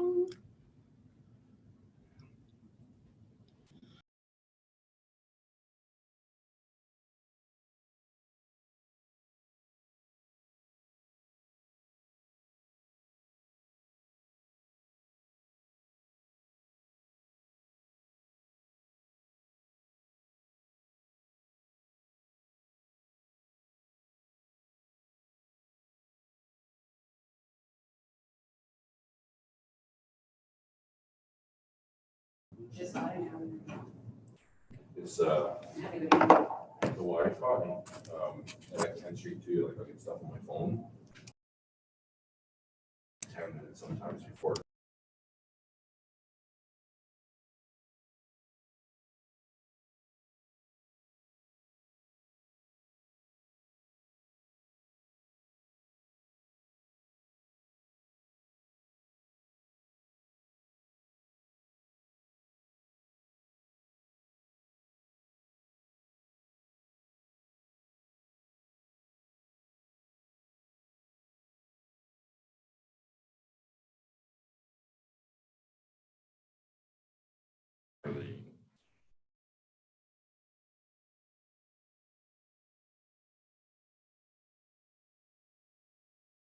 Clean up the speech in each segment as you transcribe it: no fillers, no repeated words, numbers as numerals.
phone. Just not an It's the Wi-Fi. I can street too, like I get stuff on my phone. 10 minutes sometimes before.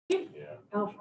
Yeah. Oh.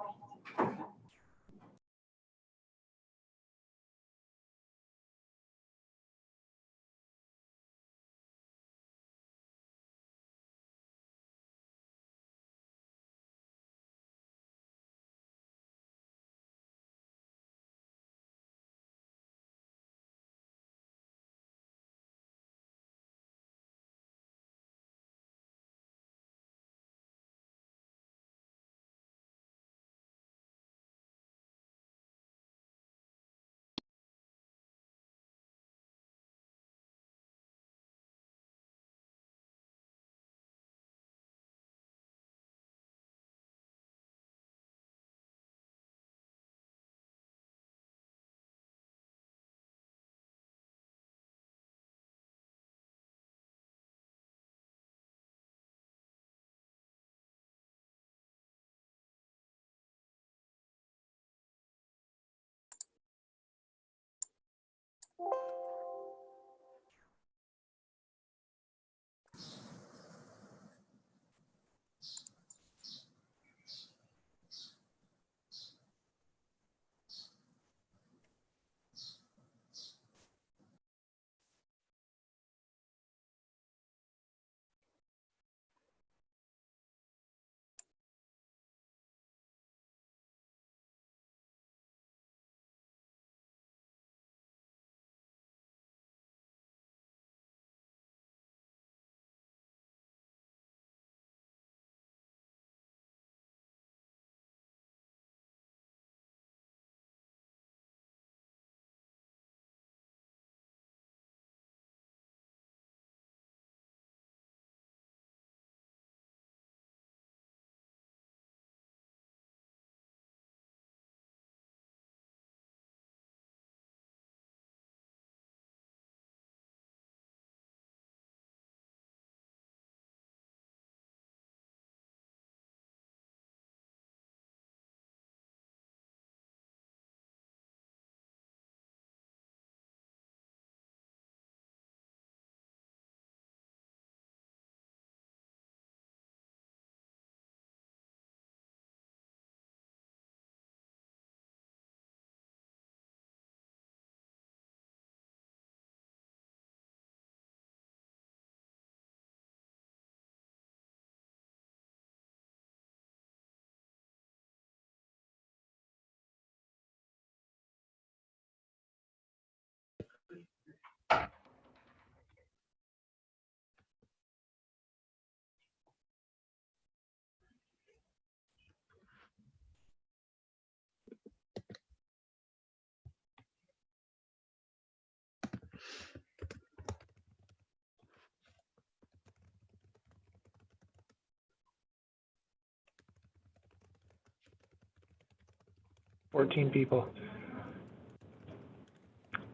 People.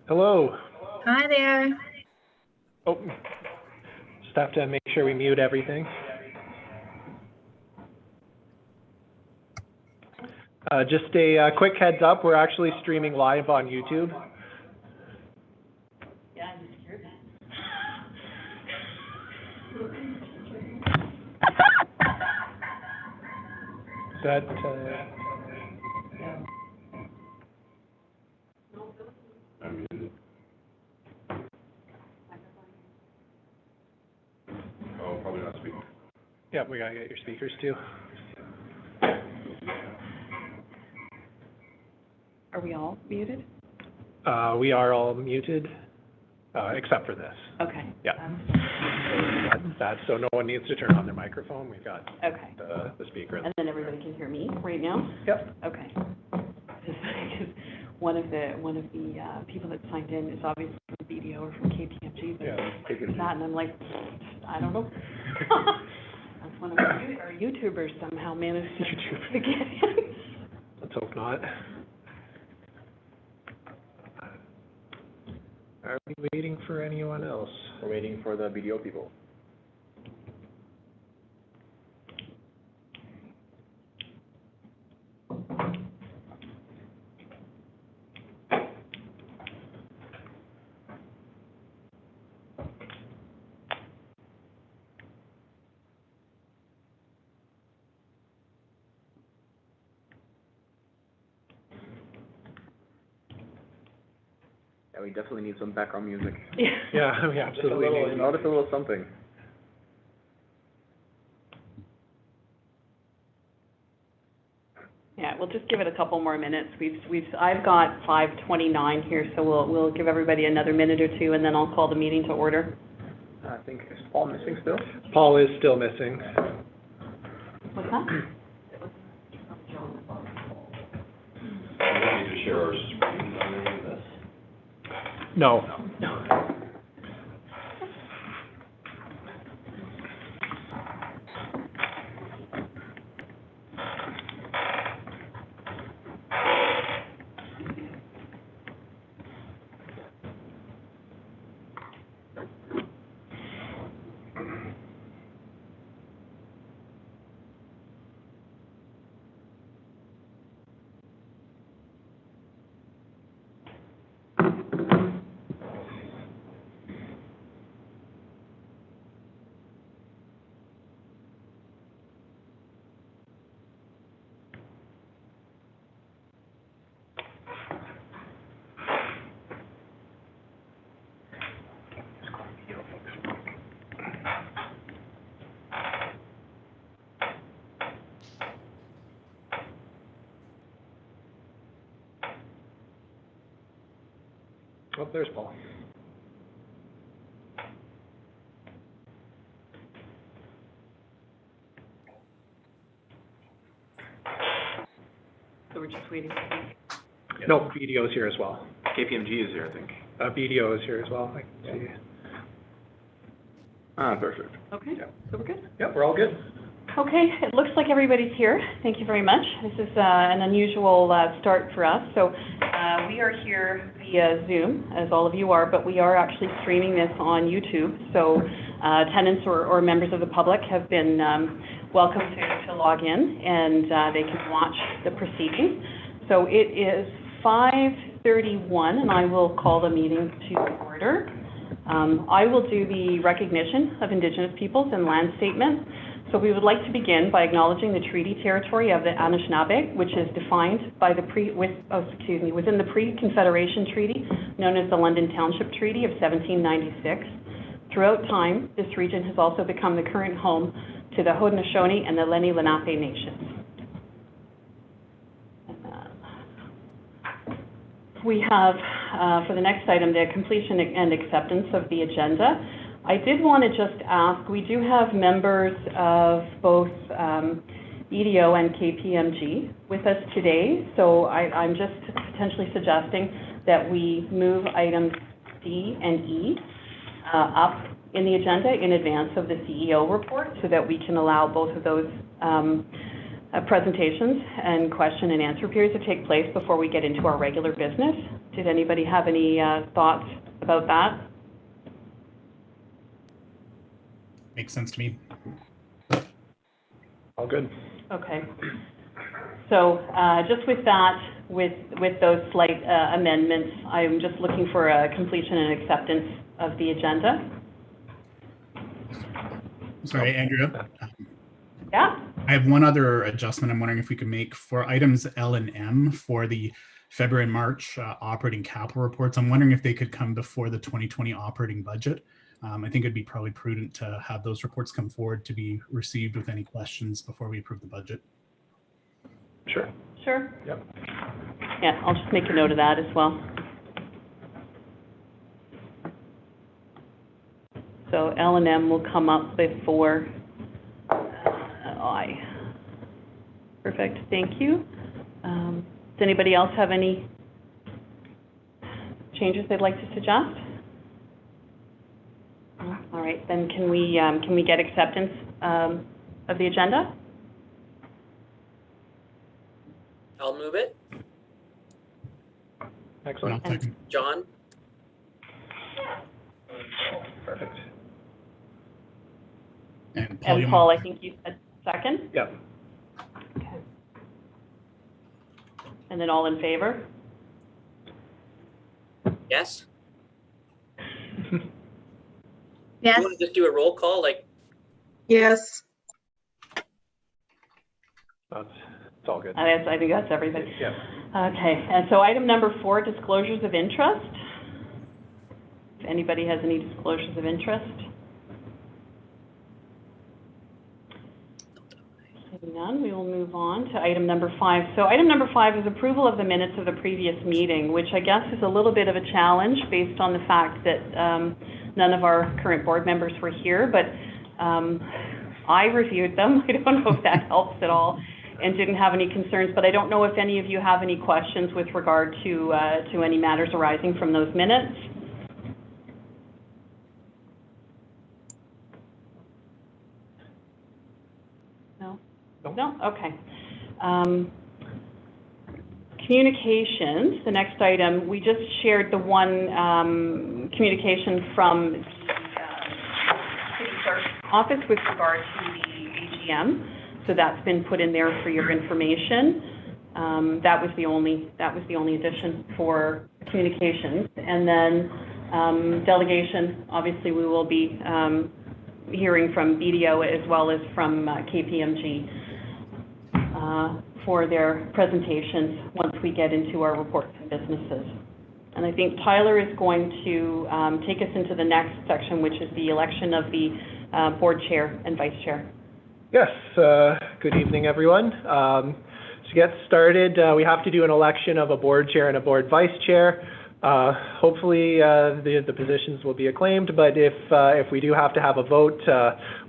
Hello. Hi there. Oh, just have to make sure we mute everything. Just a quick heads up, we're actually streaming live on YouTube. Yeah, I'm scared. Is that, I'm muted. Oh, probably not speaking. yeah, we gotta get your speakers too. Are we all muted? We are all muted, except for this. Okay. Yeah. So no one needs to turn on their microphone. We've got Okay. the speaker. And then everybody can hear me right now? Yep. Okay. Because one of the people that signed in is obviously from BDO or from Kpmg, but Yeah, that, and I'm like, I don't know. That's one of our YouTubers somehow managed to get in. Let's hope not. Are we waiting for anyone else? We're waiting for the BDO people. Yeah, we definitely need some background music. Yeah, we absolutely need. Just a little something. Yeah, we'll just give it a couple more minutes. I've got 5:29 here, so we'll give everybody another minute or two, and then I'll call the meeting to order. I think, is Paul missing still? Paul is still missing. What's that? We need to share our screens on any of this. No. Oh, there's Paul. So we're just waiting. No, BDO is here as well. KPMG is here, I think. BDO is here as well. I can see. Ah, perfect. Okay, Yeah. so we're good? Yep, we're all good. Okay, it looks like everybody's here. Thank you very much. This is an unusual start for us. So we are here via Zoom, as all of you are, but we are actually streaming this on YouTube. So tenants or members of the public have been welcome to log in, and they can watch the proceedings. So it is 5:31, and I will call the meeting to order. I will do the recognition of Indigenous peoples and land statement. So we would like to begin by acknowledging the treaty territory of the Anishinaabe, which is defined by the within the pre-Confederation Treaty, known as the London Township Treaty of 1796. Throughout time, this region has also become the current home to the Haudenosaunee and the Lenni Lenape nations. We have, for the next item, the completion and acceptance of the agenda. I did want to just ask, we do have members of both BDO and KPMG with us today, so I'm just potentially suggesting that we move items C and E up in the agenda in advance of the CEO report so that we can allow both of those presentations and question and answer periods to take place before we get into our regular business. Did anybody have any thoughts about that? Makes sense to me. All good. Okay. So just with that, with those slight amendments, I'm just looking for a completion and acceptance of the agenda. Sorry, Andrea. Yeah. I have one other adjustment I'm wondering if we could make for items L and M for the February and March operating capital reports. I'm wondering if they could come before the 2020 operating budget. I think it'd be probably prudent to have those reports come forward to be received with any questions before we approve the budget. Sure. Sure. Yep. Yeah, I'll just make a note of that as well. So L and M will come up before I. Perfect, thank you. Does anybody else have any changes they'd like to suggest? No? All right, then can we get acceptance of the agenda? I'll move it. Excellent. John? Perfect. And Paul, I think you said second? Yep. Okay. And then all in favor? Yes? Yes. You want to just do a roll call? Like, Yes. It's all good. I think that's everything. Yeah. Okay, and so item number 4, disclosures of interest. If anybody has any disclosures of interest. Seeing none, we will move on to item number 5. So item number 5 is approval of the minutes of the previous meeting, which I guess is a little bit of a challenge based on the fact that none of our current board members were here, but I reviewed them. I don't know if that helps at all, and didn't have any concerns, but I don't know if any of you have any questions with regard to any matters arising from those minutes. No? No? Okay. Communications, the next item, we just shared the one communication from the City Clerk's office with regard to the AGM. So that's been put in there for your information. That was the only addition for communications. And then delegation, obviously we will be hearing from BDO as well as from KPMG for their presentations once we get into our reports and businesses. And I think Tyler is going to take us into the next section, which is the election of the board chair and vice chair. Yes, good evening, everyone. To get started, we have to do an election of a board chair and a board vice chair. Hopefully, the positions will be acclaimed, but if we do have to have a vote,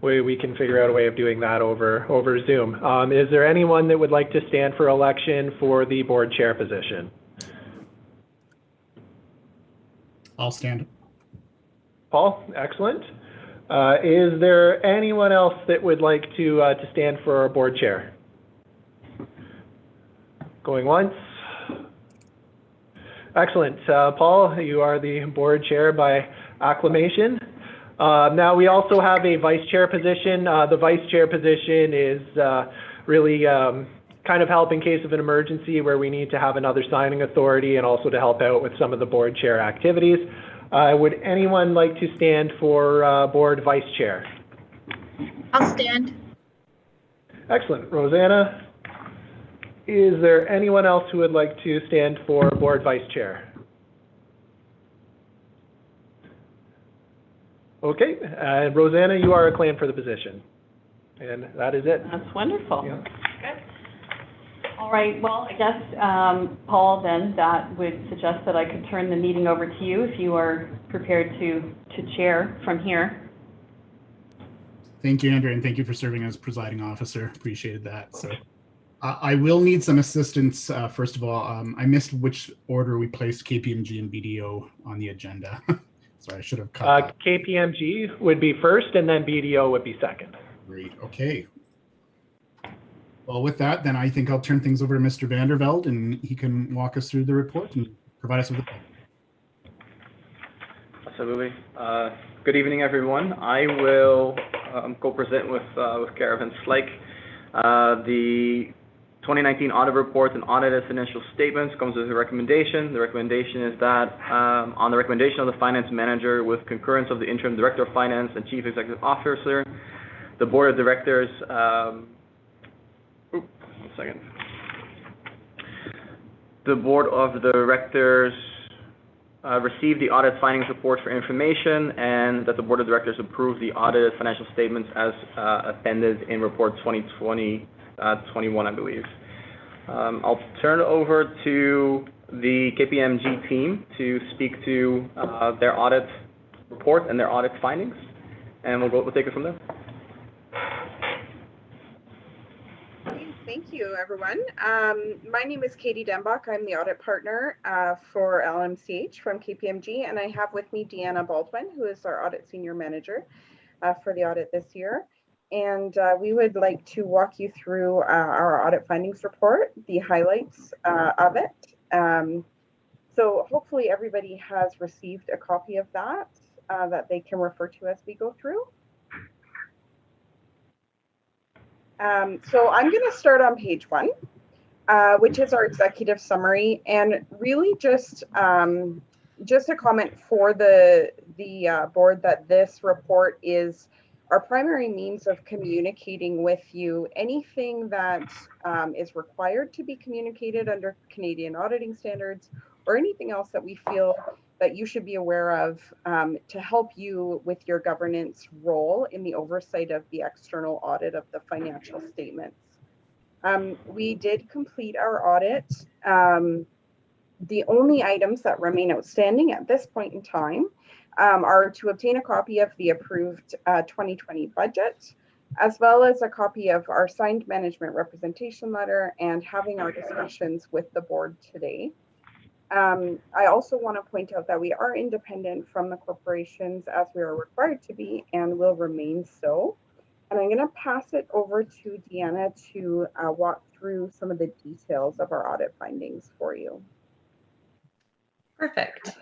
we can figure out a way of doing that over Zoom. Is there anyone that would like to stand for election for the board chair position? I'll stand. Paul, excellent. Is there anyone else that would like to stand for board chair? Going once. Excellent. Paul, you are the board chair by acclamation. Now we also have a vice chair position. The vice chair position is really kind of help in case of an emergency where we need to have another signing authority, and also to help out with some of the board chair activities. Would anyone like to stand for board vice chair? I'll stand. Excellent. Rosanna, is there anyone else who would like to stand for board vice chair? Okay, Rosanna, you are acclaimed for the position. And that is it. That's wonderful. Yeah. Good. All right, well, I guess, Paul, then that would suggest that I could turn the meeting over to you if you are prepared to chair from here. Thank you, Andrew, and thank you for serving as presiding officer. Appreciated that. So I will need some assistance. First of all, I missed which order we placed KPMG and BDO on the agenda. So I should have cut that. KPMG would be first, and then BDO would be second. Great. Okay. Well, with that, then I think I'll turn things over to Mr. Vandervelde, and he can walk us through the report and provide us with a. Absolutely. Good evening, everyone. I will co-present with Karen Slike the 2019 audit reports and audited financial statements comes with a recommendation. The recommendation is that on the recommendation of the finance manager with concurrence of the interim director of finance and chief executive officer, the board of directors, The board of directors received the audit findings report for information, and that the board of directors approved the audited financial statements as appended in report 2020-21, I believe. I'll turn it over to the KPMG team to speak to their audit report and their audit findings, and we'll take it from there. Thank you, everyone. My name is Katie Denbach. I'm the audit partner for LMCH from KPMG, and I have with me Deanna Baldwin, who is our audit senior manager for the audit this year. And we would like to walk you through our audit findings report, the highlights of it. So hopefully everybody has received a copy of that that they can refer to as we go through. So I'm going to start on page 1, which is our executive summary, and really just a comment for the board that this report is our primary means of communicating with you anything that is required to be communicated under Canadian auditing standards, or anything else that we feel that you should be aware of to help you with your governance role in the oversight of the external audit of the financial statements. We did complete our audit. The only items that remain outstanding at this point in time are to obtain a copy of the approved 2020 budget, as well as a copy of our signed management representation letter and having our discussions with the board today. I also want to point out that we are independent from the corporations, as we are required to be and will remain so. And I'm going to pass it over to Deanna to walk through some of the details of our audit findings for you. Perfect.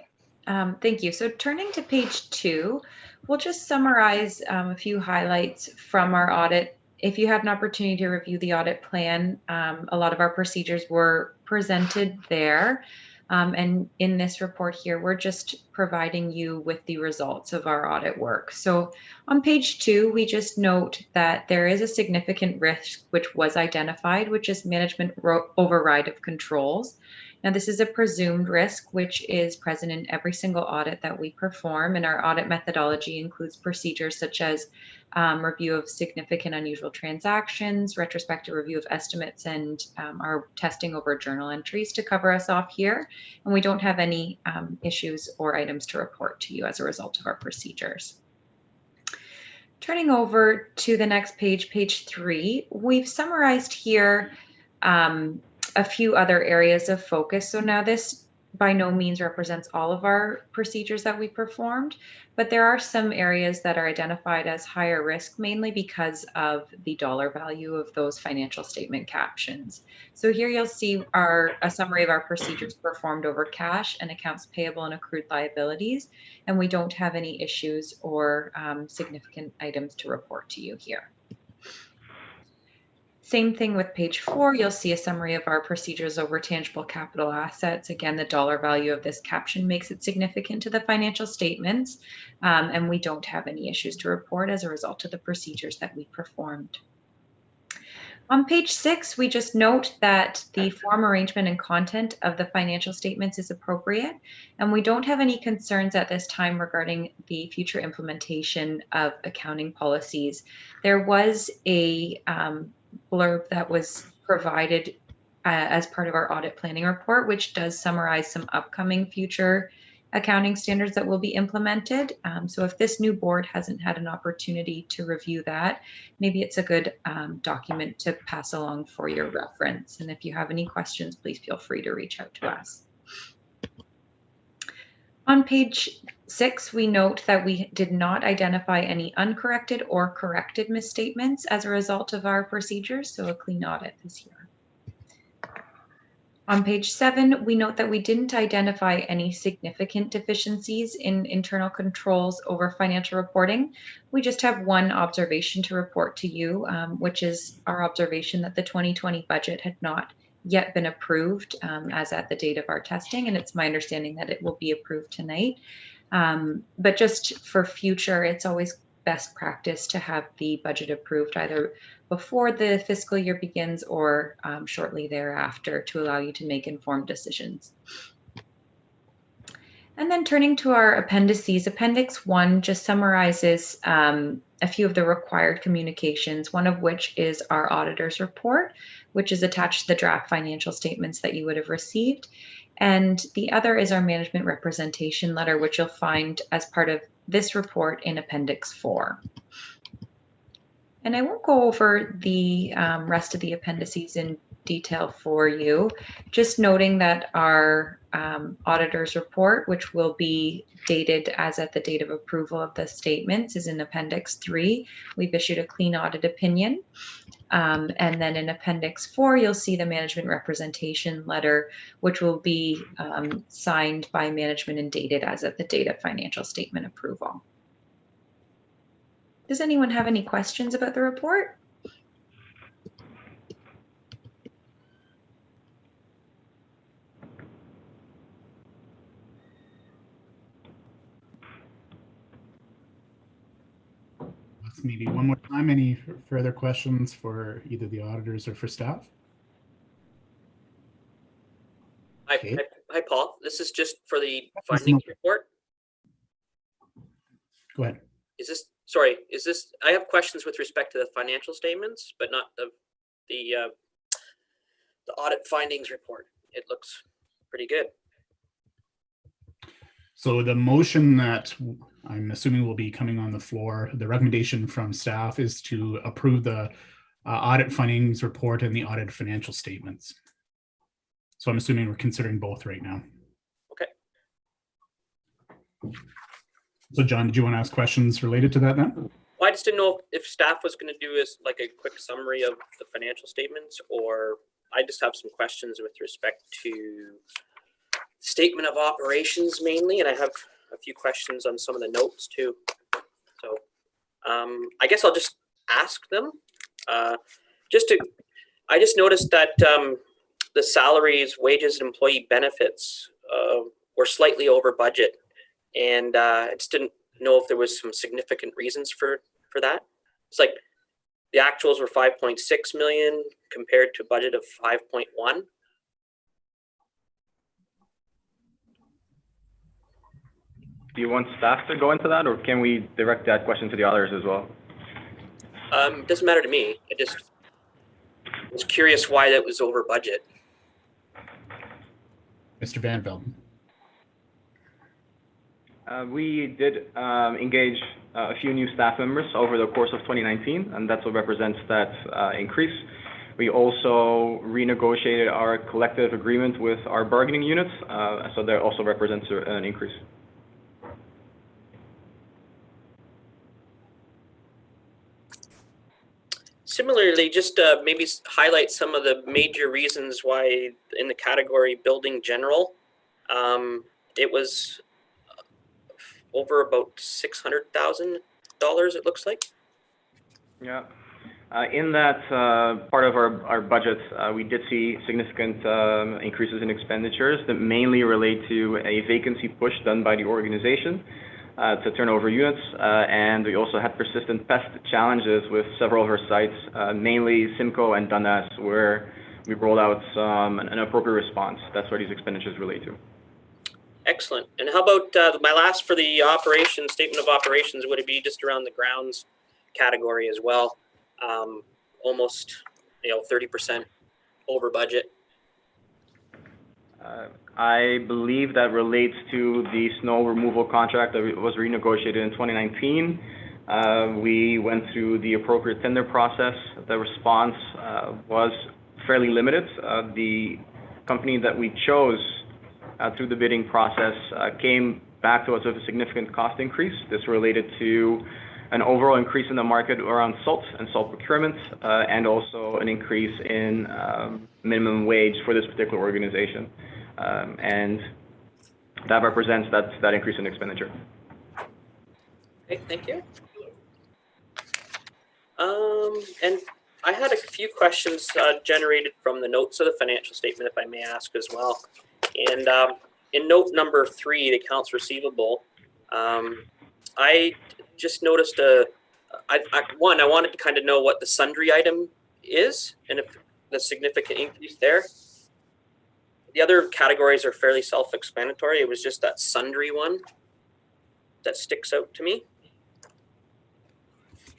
Thank you. So turning to page 2, we'll just summarize a few highlights from our audit. If you had an opportunity to review the audit plan, a lot of our procedures were presented there. And in this report here, we're just providing you with the results of our audit work. So on page 2, we just note that there is a significant risk which was identified, which is management override of controls. Now, this is a presumed risk, which is present in every single audit that we perform, and our audit methodology includes procedures such as review of significant unusual transactions, retrospective review of estimates, and our testing over journal entries to cover us off here. And we don't have any issues or items to report to you as a result of our procedures. Turning over to the next page, page 3, we've summarized here a few other areas of focus. So now this by no means represents all of our procedures that we performed, but there are some areas that are identified as higher risk, mainly because of the dollar value of those financial statement captions. So here you'll see a summary of our procedures performed over cash and accounts payable and accrued liabilities, and we don't have any issues or significant items to report to you here. Same thing with page 4, you'll see a summary of our procedures over tangible capital assets. Again, the dollar value of this caption makes it significant to the financial statements, and we don't have any issues to report as a result of the procedures that we performed. On page 6, we just note that the form, arrangement, and content of the financial statements is appropriate, and we don't have any concerns at this time regarding the future implementation of accounting policies. There was a blurb that was provided as part of our audit planning report, which does summarize some upcoming future accounting standards that will be implemented. So if this new board hasn't had an opportunity to review that, maybe it's a good document to pass along for your reference. And if you have any questions, please feel free to reach out to us. On page 6, we note that we did not identify any uncorrected or corrected misstatements as a result of our procedures, so a clean audit this year. On page 7, we note that we didn't identify any significant deficiencies in internal controls over financial reporting. We just have one observation to report to you, which is our observation that the 2020 budget had not yet been approved as at the date of our testing, and it's my understanding that it will be approved tonight. But just for future, it's always best practice to have the budget approved either before the fiscal year begins or shortly thereafter to allow you to make informed decisions. And then turning to our appendices, Appendix 1 just summarizes a few of the required communications, one of which is our auditor's report, which is attached to the draft financial statements that you would have received. And the other is our management representation letter, which you'll find as part of this report in Appendix 4. And I won't go over the rest of the appendices in detail for you, just noting that our auditor's report, which will be dated as at the date of approval of the statements, is in Appendix 3. We've issued a clean audit opinion. And then in Appendix 4, you'll see the management representation letter, which will be signed by management and dated as at the date of financial statement approval. Does anyone have any questions about the report? Let's maybe one more time. Any further questions for either the auditors or for staff? Okay. Hi, Paul. This is just for the findings report. Go ahead. I have questions with respect to the financial statements, but not the audit findings report. It looks pretty good. So the motion that I'm assuming will be coming on the floor, the recommendation from staff is to approve the audit findings report and the audit financial statements. So I'm assuming we're considering both right now. Okay. So John, did you want to ask questions related to that then? Well, I just didn't know if staff was going to do like a quick summary of the financial statements, or I just have some questions with respect to statement of operations mainly, and I have a few questions on some of the notes too. So I guess I'll just ask them. I just noticed that the salaries, wages, and employee benefits were slightly over budget. And I just didn't know if there was some significant reasons for that. It's like the actuals were 5.6 million compared to a budget of 5.1. Do you want staff to go into that, or can we direct that question to the others as well? It doesn't matter to me. I just was curious why that was over budget. Mr. Van Velde. We did engage a few new staff members over the course of 2019, and that's what represents that increase. We also renegotiated our collective agreement with our bargaining units, so that also represents an increase. Similarly, just maybe highlight some of the major reasons why in the category building general, it was over about $600,000, it looks like. Yeah. In that part of our budget, we did see significant increases in expenditures that mainly relate to a vacancy push done by the organization to turn over units, and we also had persistent pest challenges with several of our sites, mainly Simcoe and Dundas, where we rolled out an appropriate response. That's where these expenditures relate to. Excellent. And how about my last for the operations, statement of operations, would it be just around the grounds category as well? Almost, 30% over budget. I believe that relates to the snow removal contract that was renegotiated in 2019. We went through the appropriate tender process. The response was fairly limited. The company that we chose through the bidding process came back to us with a significant cost increase. This related to an overall increase in the market around salt and salt procurement, and also an increase in minimum wage for this particular organization. And that represents that increase in expenditure. Okay, thank you. And I had a few questions generated from the notes of the financial statement, if I may ask as well. And in note number 3, the accounts receivable, I just noticed I wanted to kind of know what the sundry item is and if the significant increase there. The other categories are fairly self-explanatory. It was just that sundry one that sticks out to me.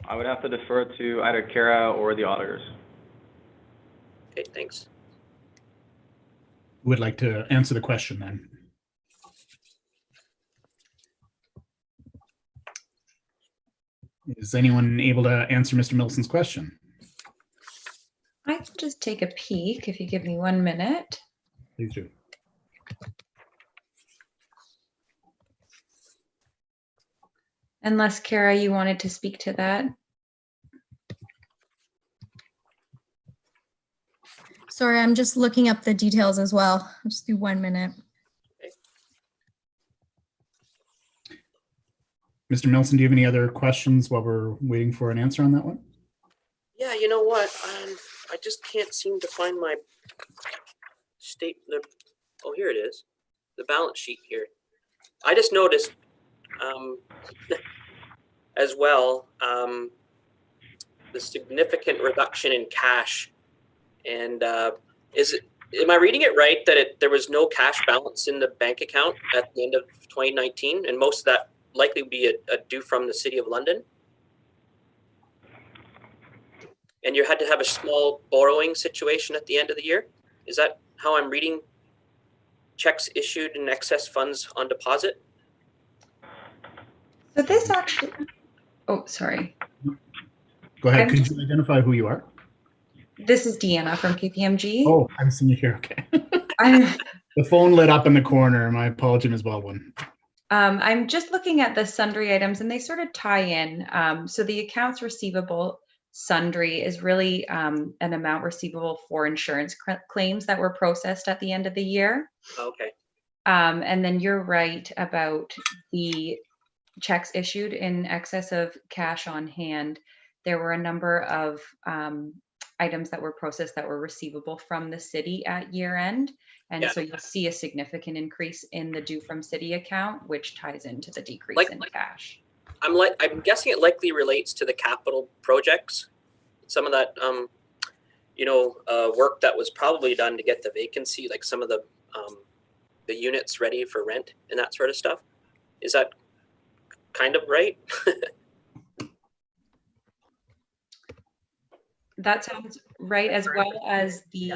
I would have to defer to either Kara or the auditors. Okay, thanks. Who would like to answer the question then? Is anyone able to answer Mr. Milson's question? I can just take a peek if you give me 1 minute. Please do. Unless, Kara, you wanted to speak to that. Sorry, I'm just looking up the details as well. I'll just do 1 minute. Mr. Milson, do you have any other questions while we're waiting for an answer on that one? Yeah, you know what? I just can't seem to find my statement. Oh, here it is. The balance sheet here. I just noticed as well the significant reduction in cash. And am I reading it right that there was no cash balance in the bank account at the end of 2019, and most of that likely would be a due from the City of London? And you had to have a small borrowing situation at the end of the year? Is that how I'm reading checks issued and excess funds on deposit? So this actually, oh, sorry. Go ahead. Could you identify who you are? This is Deanna from KPMG. Oh, I'm seeing you here. Okay. The phone lit up in the corner. My apologies, Ms. Baldwin. I'm just looking at the sundry items and they sort of tie in. So the accounts receivable sundry is really an amount receivable for insurance claims that were processed at the end of the year. Okay. And then you're right about the checks issued in excess of cash on hand. There were a number of items that were processed that were receivable from the city at year end. And so you'll see a significant increase in the due from city account, which ties into the decrease in cash. I'm guessing it likely relates to the capital projects. Some of that, work that was probably done to get the vacancy, like some of the units ready for rent and that sort of stuff. Is that kind of right? That sounds right, as well as the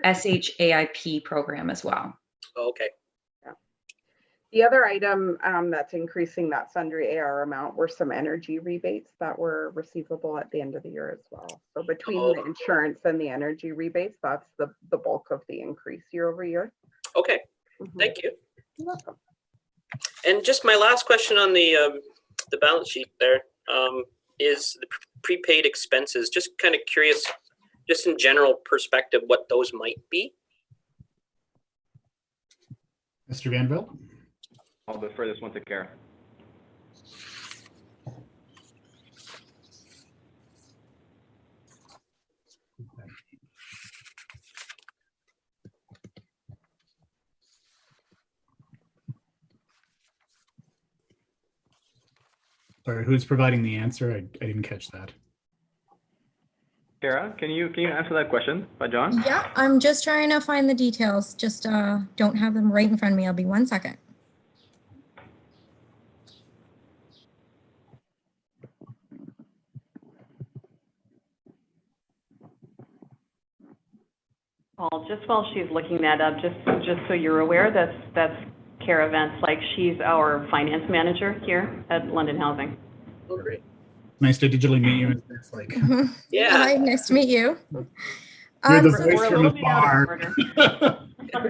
SHAIP program as well. Oh, okay. Yeah. The other item that's increasing that sundry AR amount were some energy rebates that were receivable at the end of the year as well. So between the insurance and the energy rebates, that's the bulk of the increase year over year. Okay, thank you. You're welcome. And just my last question on the balance sheet there is the prepaid expenses. Just kind of curious, just in general perspective, what those might be. Mr. Van Velde? I'll defer this one to Kara. Sorry, who's providing the answer? I didn't catch that. Kara, can you answer that question by John? Yeah, I'm just trying to find the details. Just don't have them right in front of me. I'll be 1 second. Well, just while she's looking that up, just so you're aware, that's Kara Vance. Like, she's our finance manager here at London Housing. Oh, great. Nice to digitally meet you. It's like, Yeah. Hi, nice to meet you. you're the We're voice a from little the bit out of bar. order.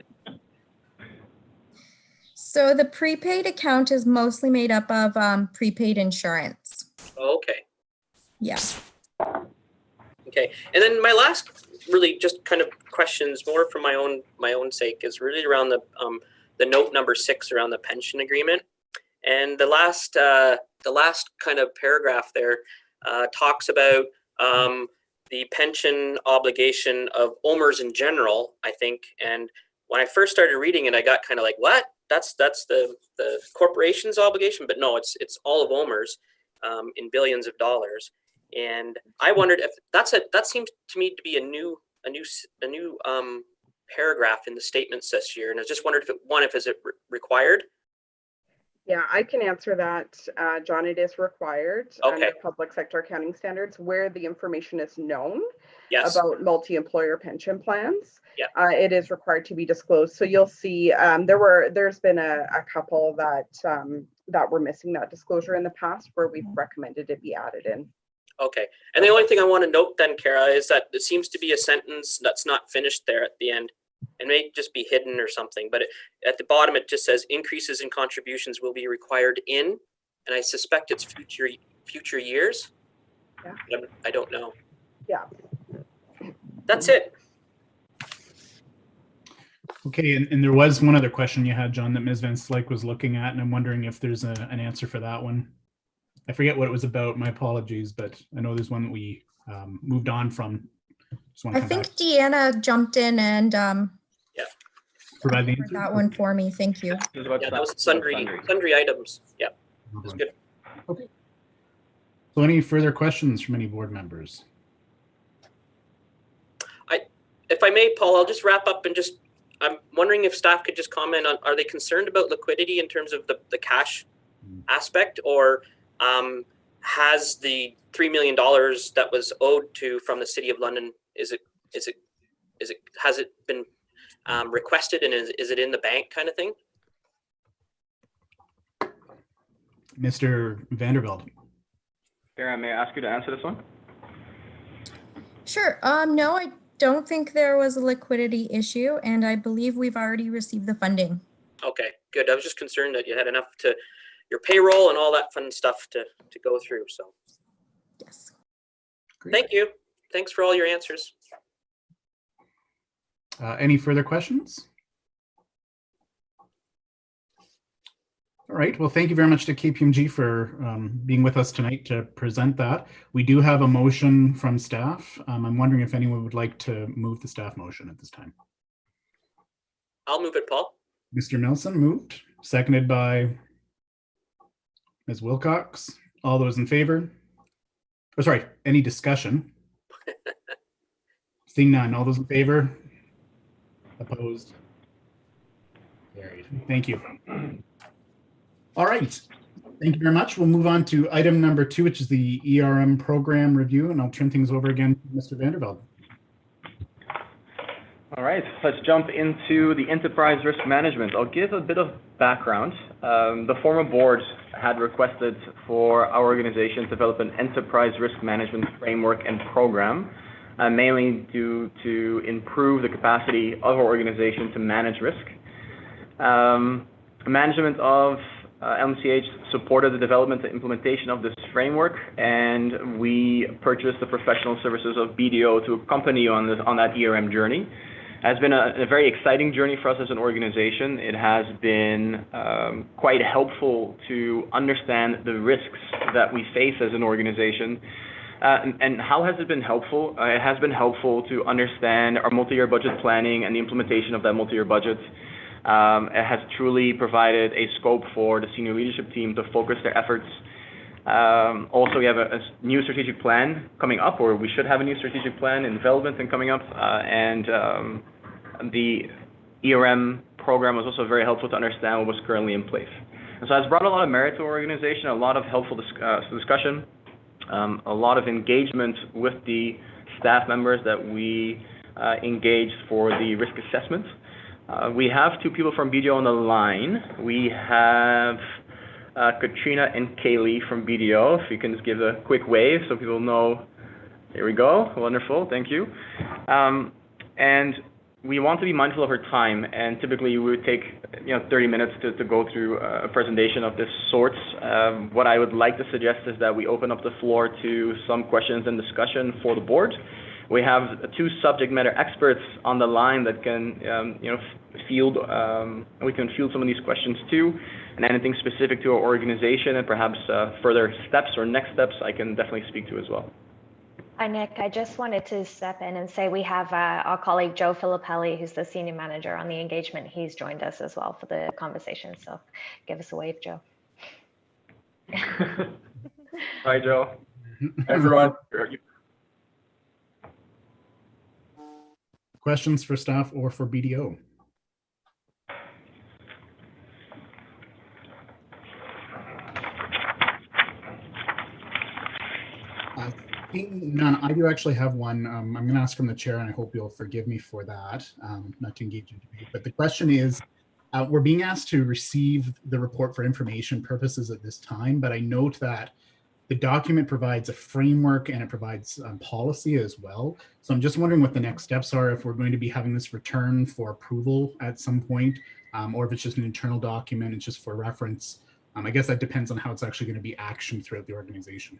So the prepaid account is mostly made up of prepaid insurance. Oh, okay. Yeah. Okay. And then my last really just kind of questions more for my own sake is really around the note number 6 around the pension agreement. And the last kind of paragraph there talks about the pension obligation of OMERS in general, I think. And when I first started reading it, I got kind of like, what? That's the corporation's obligation, but no, it's all of OMERS in billions of dollars. And I wondered if that seems to me to be a new paragraph in the statements this year. And I just wondered if is it required? Yeah, I can answer that, John. It is required under public sector accounting standards where the information is known about multi-employer pension plans. Yeah. It is required to be disclosed. So you'll see there's been a couple that were missing that disclosure in the past where we've recommended it be added in. Okay. And the only thing I want to note then, Kara, is that it seems to be a sentence that's not finished there at the end. It may just be hidden or something, but at the bottom it just says increases in contributions will be required in, and I suspect it's future years. Yeah. I don't know. Yeah. That's it. Okay, and there was one other question you had, John, that Ms. Van Slyke was looking at, and I'm wondering if there's an answer for that one. I forget what it was about. My apologies, but I know there's one that we moved on from. I think Deanna jumped in and provide the answer that one for me. Thank you. Yeah, that was sundry items. Yeah, that's good. Okay. So any further questions from any board members? If I may, Paul, I'll just wrap up and I'm wondering if staff could just comment on, are they concerned about liquidity in terms of the cash aspect, or has the $3 million that was owed from the City of London, has it been requested, and is it in the bank kind of thing? Mr. Vanderbilt. Sarah, may I ask you to answer this one? Sure. No, I don't think there was a liquidity issue, and I believe we've already received the funding. Okay, good. I was just concerned that you had enough to your payroll and all that fun stuff to go through. So yes. Great. Thank you. Thanks for all your answers. Any further questions? All right. Well, thank you very much to KPMG for being with us tonight to present that. We do have a motion from staff. I'm wondering if anyone would like to move the staff motion at this time. I'll move it, Paul. Mr. Nelson moved, seconded by Ms. Wilcox. All those in favor? Oh, sorry, any discussion? Seeing none. All those in favor? Opposed? Carried. Thank you. All right. Thank you very much. We'll move on to item number 2, which is the ERM program review, and I'll turn things over again to Mr. Vanderbilt. All right, let's jump into the enterprise risk management. I'll give a bit of background. The former board had requested for our organization to develop an enterprise risk management framework and program, mainly due to improve the capacity of our organization to manage risk. Management of LMCH supported the development and implementation of this framework, and we purchased the professional services of BDO to accompany you on that ERM journey. It has been a very exciting journey for us as an organization. It has been quite helpful to understand the risks that we face as an organization. And how has it been helpful? It has been helpful to understand our multi-year budget planning and the implementation of that multi-year budget. It has truly provided a scope for the senior leadership team to focus their efforts. Also, we have a new strategic plan coming up, or we should have a new strategic plan in development and coming up. The ERM program was also very helpful to understand what was currently in place. And so it's brought a lot of merit to our organization, a lot of helpful discussion, a lot of engagement with the staff members that we engaged for the risk assessment. We have 2 people from BDO on the line. We have Katrina and Kaylee from BDO. If you can just give a quick wave so people know. There we go. Wonderful. Thank you. And we want to be mindful of our time, and typically we would take 30 minutes to go through a presentation of this sort. What I would like to suggest is that we open up the floor to some questions and discussion for the board. We have two subject matter experts on the line that can field we can field some of these questions too, and anything specific to our organization and perhaps further steps or next steps I can definitely speak to as well. Hi, Nick. I just wanted to step in and say we have our colleague Joe Filippelli, who's the senior manager on the engagement. He's joined us as well for the conversation. So give us a wave, Joe. Hi, Joe. Everyone. Questions for staff or for BDO? None. I do actually have one. I'm going to ask from the chair, and I hope you'll forgive me for that, not to engage in debate. But the question is, we're being asked to receive the report for information purposes at this time, but I note that the document provides a framework and it provides policy as well. So I'm just wondering what the next steps are, if we're going to be having this returned for approval at some point, or if it's just an internal document, it's just for reference. I guess that depends on how it's actually going to be actioned throughout the organization.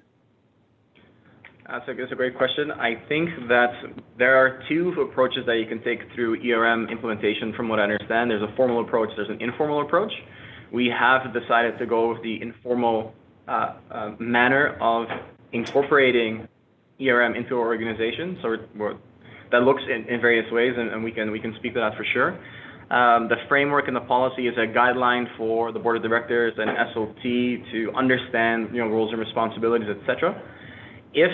That's a great question. I think that there are two approaches that you can take through ERM implementation from what I understand. There's a formal approach, there's an informal approach. We have decided to go with the informal manner of incorporating ERM into our organization. So that looks in various ways, and we can speak to that for sure. The framework and the policy is a guideline for the board of directors and SOT to understand roles and responsibilities, etc. If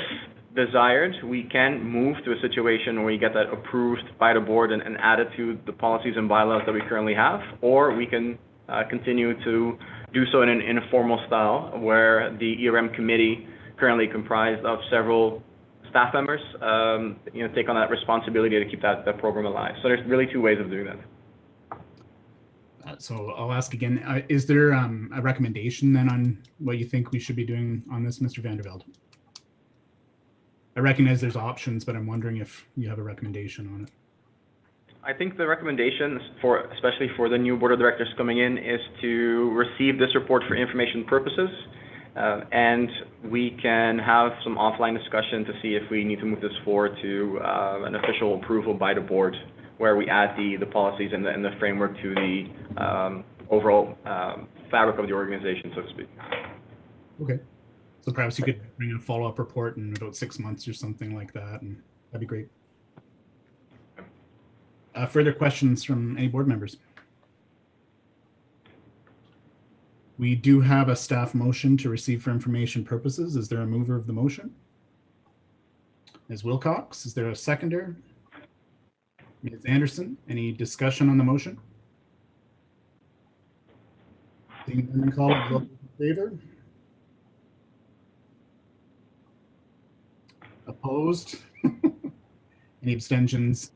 desired, we can move to a situation where we get that approved by the board and add it to the policies and bylaws that we currently have, or we can continue to do so in an informal style where the ERM committee, currently comprised of several staff members, take on that responsibility to keep that program alive. So there's really two ways of doing that. So I'll ask again, is there a recommendation then on what you think we should be doing on this, Mr. Vandervelde? I recognize there's options, but I'm wondering if you have a recommendation on it. I think the recommendation, especially for the new board of directors coming in, is to receive this report for information purposes, and we can have some offline discussion to see if we need to move this forward to an official approval by the board, where we add the policies and the framework to the overall fabric of the organization, so to speak. Okay. So perhaps you could bring in a follow-up report in about 6 months or something like that, and that'd be great. Further questions from any board members? We do have a staff motion to receive for information purposes. Is there a mover of the motion? Ms. Wilcox, is there a seconder? Ms. Anderson, any discussion on the motion? Seeing none, call it, vote in favor. Opposed? Any abstentions?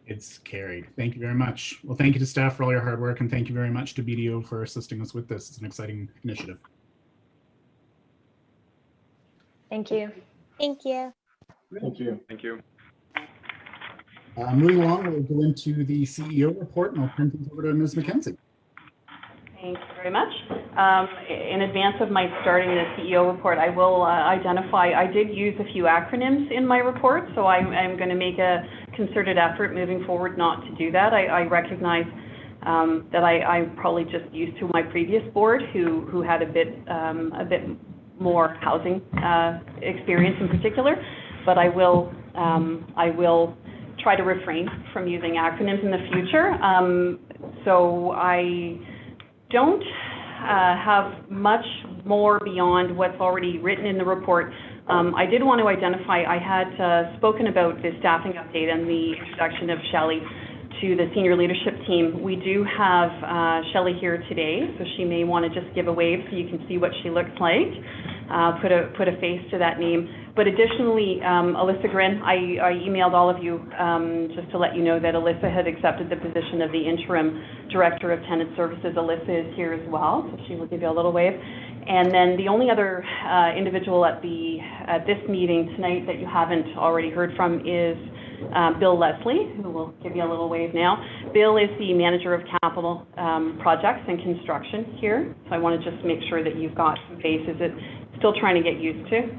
It's carried. Thank you very much. Well, thank you to staff for all your hard work, and thank you very much to BDO for assisting us with this. It's an exciting initiative. Thank you. Thank you. Thank you. Thank you. Moving along, we'll go into the CEO report, and I'll turn things over to Ms. McKenzie. Thank you very much. In advance of my starting the CEO report, I will identify, I did use a few acronyms in my report, so I'm going to make a concerted effort moving forward not to do that. I recognize that I'm probably just used to my previous board who had a bit more housing experience in particular, but I will try to refrain from using acronyms in the future. So I don't have much more beyond what's already written in the report. I did want to identify, I had spoken about the staffing update and the introduction of Shelley to the senior leadership team. We do have Shelley here today, so she may want to just give a wave so you can see what she looks like, put a face to that name. But additionally, Alyssa Grin, I emailed all of you just to let you know that Alyssa had accepted the position of the interim director of tenant services. Alyssa is here as well, so she will give you a little wave. And then the only other individual at this meeting tonight that you haven't already heard from is Bill Leslie, who will give you a little wave now. Bill is the Manager of Capital Projects and Construction here, so I want to just make sure that you've got some faces. It's still trying to get used to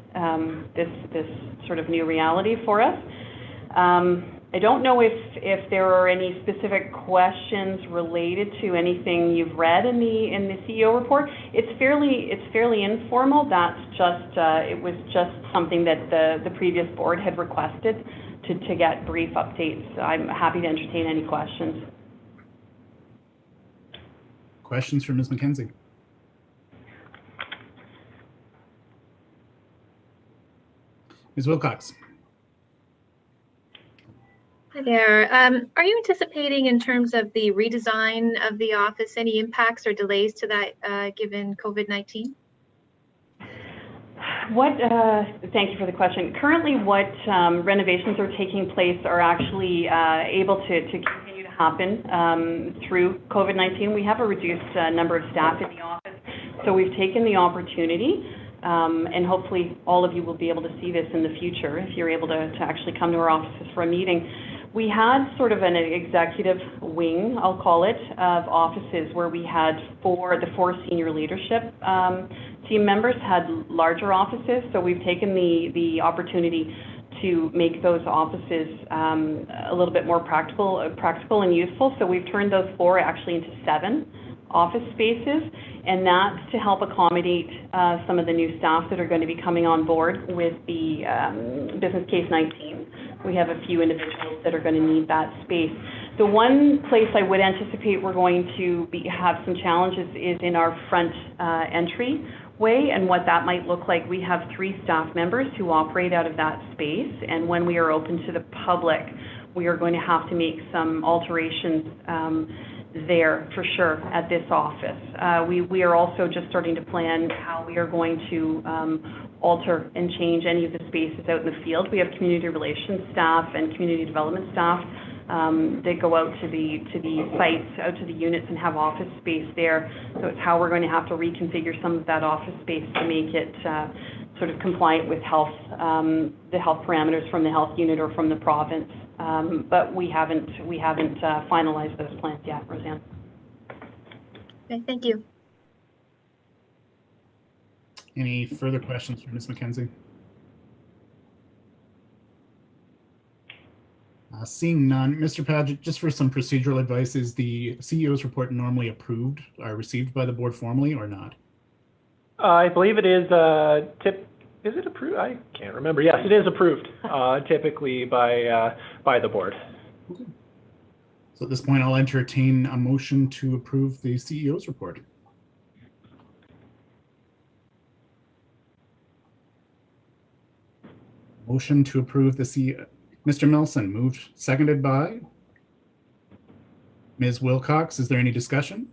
this sort of new reality for us. I don't know if there are any specific questions related to anything you've read in the CEO report. It's fairly informal. That's just it was just something that the previous board had requested to get brief updates. I'm happy to entertain any questions. Questions for Ms. McKenzie? Ms. Wilcox? Hi there. Are you anticipating, in terms of the redesign of the office, any impacts or delays to that given COVID-19? Thank you for the question. Currently, what renovations are taking place are actually able to continue to happen through COVID-19. We have a reduced number of staff in the office, so we've taken the opportunity, and hopefully all of you will be able to see this in the future if you're able to actually come to our offices for a meeting. We had sort of an executive wing, I'll call it, of offices where we had the four senior leadership team members had larger offices, so we've taken the opportunity to make those offices a little bit more practical and useful. So we've turned those four actually into 7 office spaces, and that's to help accommodate some of the new staff that are going to be coming on board with the business case 19. We have a few individuals that are going to need that space. The one place I would anticipate we're going to have some challenges is in our front entry way, and what that might look like. We have 3 staff members who operate out of that space, and when we are open to the public, we are going to have to make some alterations there for sure at this office. We are also just starting to plan how we are going to alter and change any of the spaces out in the field. We have community relations staff and community development staff that go out to the sites, out to the units, and have office space there. So it's how we're going to have to reconfigure some of that office space to make it sort of compliant with health, the health parameters from the health unit or from the province. But we haven't finalized those plans yet, Roseanne. Okay, thank you. Any further questions for Ms. McKenzie? Seeing none, Mr. Padgett, just for some procedural advice, is the CEO's report normally approved or received by the board formally or not? I believe it is is it approved? I can't remember. Yes, it is approved typically by the board. Okay. So at this point, I'll entertain a motion to approve the CEO's report. Motion to approve the CEO. Mr. Milson moved, seconded by Ms. Wilcox. Is there any discussion?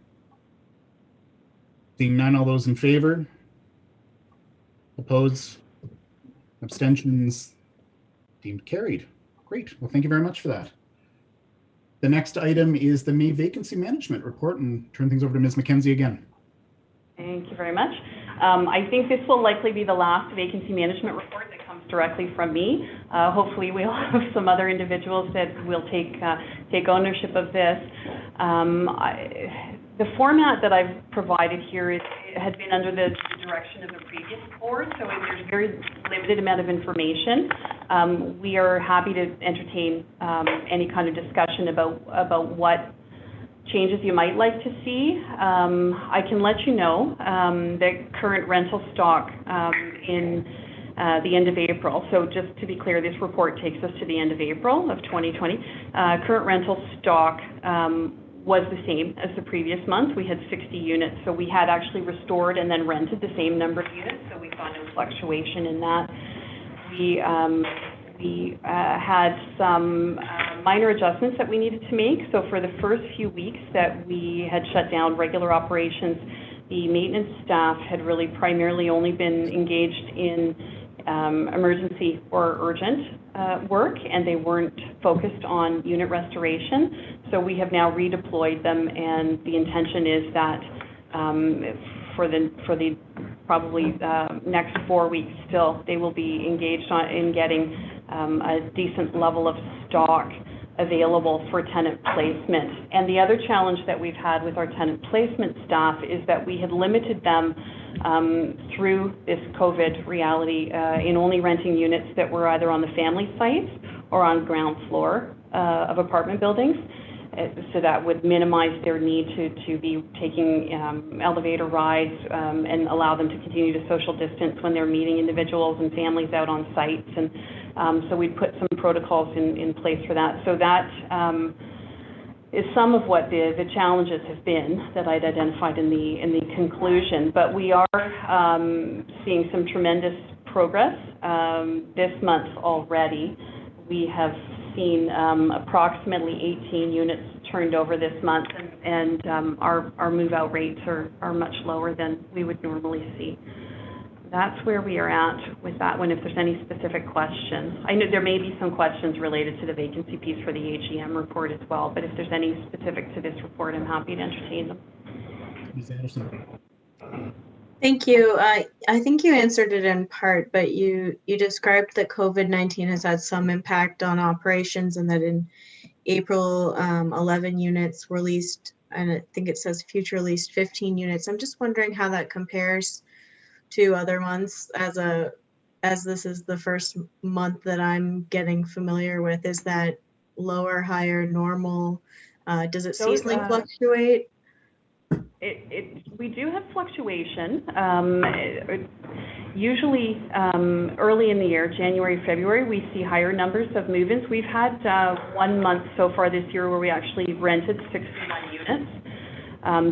Seeing none, all those in favor? Opposed? Abstentions? Deemed carried. Great. Well, thank you very much for that. The next item is the May Vacancy Management Report, and turn things over to Ms. McKenzie again. Thank you very much. I think this will likely be the last vacancy management report that comes directly from me. Hopefully we'll have some other individuals that will take ownership of this. The format that I've provided here had been under the direction of the previous board, so there's very limited amount of information. We are happy to entertain any kind of discussion about what changes you might like to see. I can let you know that current rental stock in the end of April, so just to be clear, this report takes us to the end of April of 2020. Current rental stock was the same as the previous month. We had 60 units, so we had actually restored and then rented the same number of units, so we saw no fluctuation in that. We had some minor adjustments that we needed to make. So for the first few weeks that we had shut down regular operations, the maintenance staff had really primarily only been engaged in emergency or urgent work, and they weren't focused on unit restoration. So we have now redeployed them, and the intention is that for the probably next 4 weeks still, they will be engaged in getting a decent level of stock available for tenant placement. And the other challenge that we've had with our tenant placement staff is that we had limited them through this COVID reality in only renting units that were either on the family sites or on ground floor of apartment buildings. So that would minimize their need to be taking elevator rides and allow them to continue to social distance when they're meeting individuals and families out on sites. And so we'd put some protocols in place for that. So that is some of what the challenges have been that I'd identified in the conclusion. But we are seeing some tremendous progress this month already. We have seen approximately 18 units turned over this month, and our move-out rates are much lower than we would normally see. That's where we are at with that one, if there's any specific questions. I know there may be some questions related to the vacancy piece for the Agm report as well, but if there's any specific to this report, I'm happy to entertain them. Ms. Anderson. Thank you. I think you answered it in part, but you described that COVID-19 has had some impact on operations, and that in April, 11 units were leased, and I think it says future leased 15 units. I'm just wondering how that compares to other months, as this is the first month that I'm getting familiar with. Is that lower, higher, normal? Does it seasonally fluctuate? We do have fluctuation. Usually early in the year, January, February, we see higher numbers of move-ins. We've had 1 month so far this year where we actually rented 61 units.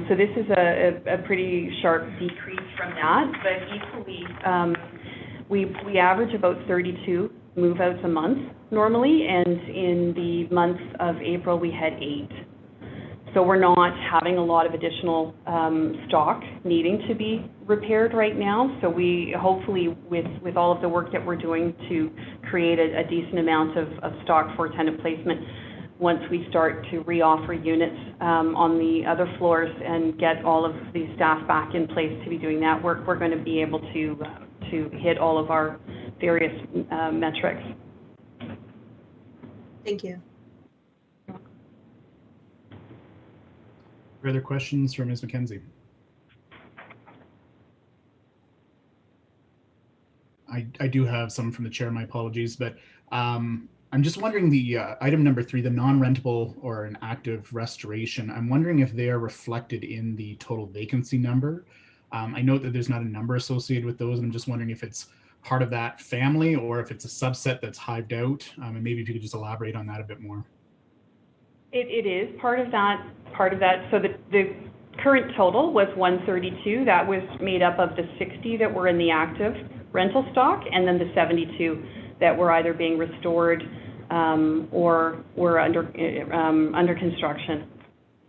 So this is a pretty sharp decrease from that, but equally, we average about 32 move-outs a month normally, and in the month of April, we had 8. So we're not having a lot of additional stock needing to be repaired right now. So we hopefully, with all of the work that we're doing to create a decent amount of stock for tenant placement, once we start to reoffer units on the other floors and get all of the staff back in place to be doing that work, we're going to be able to hit all of our various metrics. Thank you. Further questions from Ms. McKenzie? I do have some from the chair, my apologies, but I'm just wondering the item number 3, the non-rentable or an active restoration. I'm wondering if they are reflected in the total vacancy number. I know that there's not a number associated with those, and I'm just wondering if it's part of that family or if it's a subset that's hived out, and maybe if you could just elaborate on that a bit more. It is part of that. So the current total was 132. That was made up of the 60 that were in the active rental stock, and then the 72 that were either being restored or were under construction.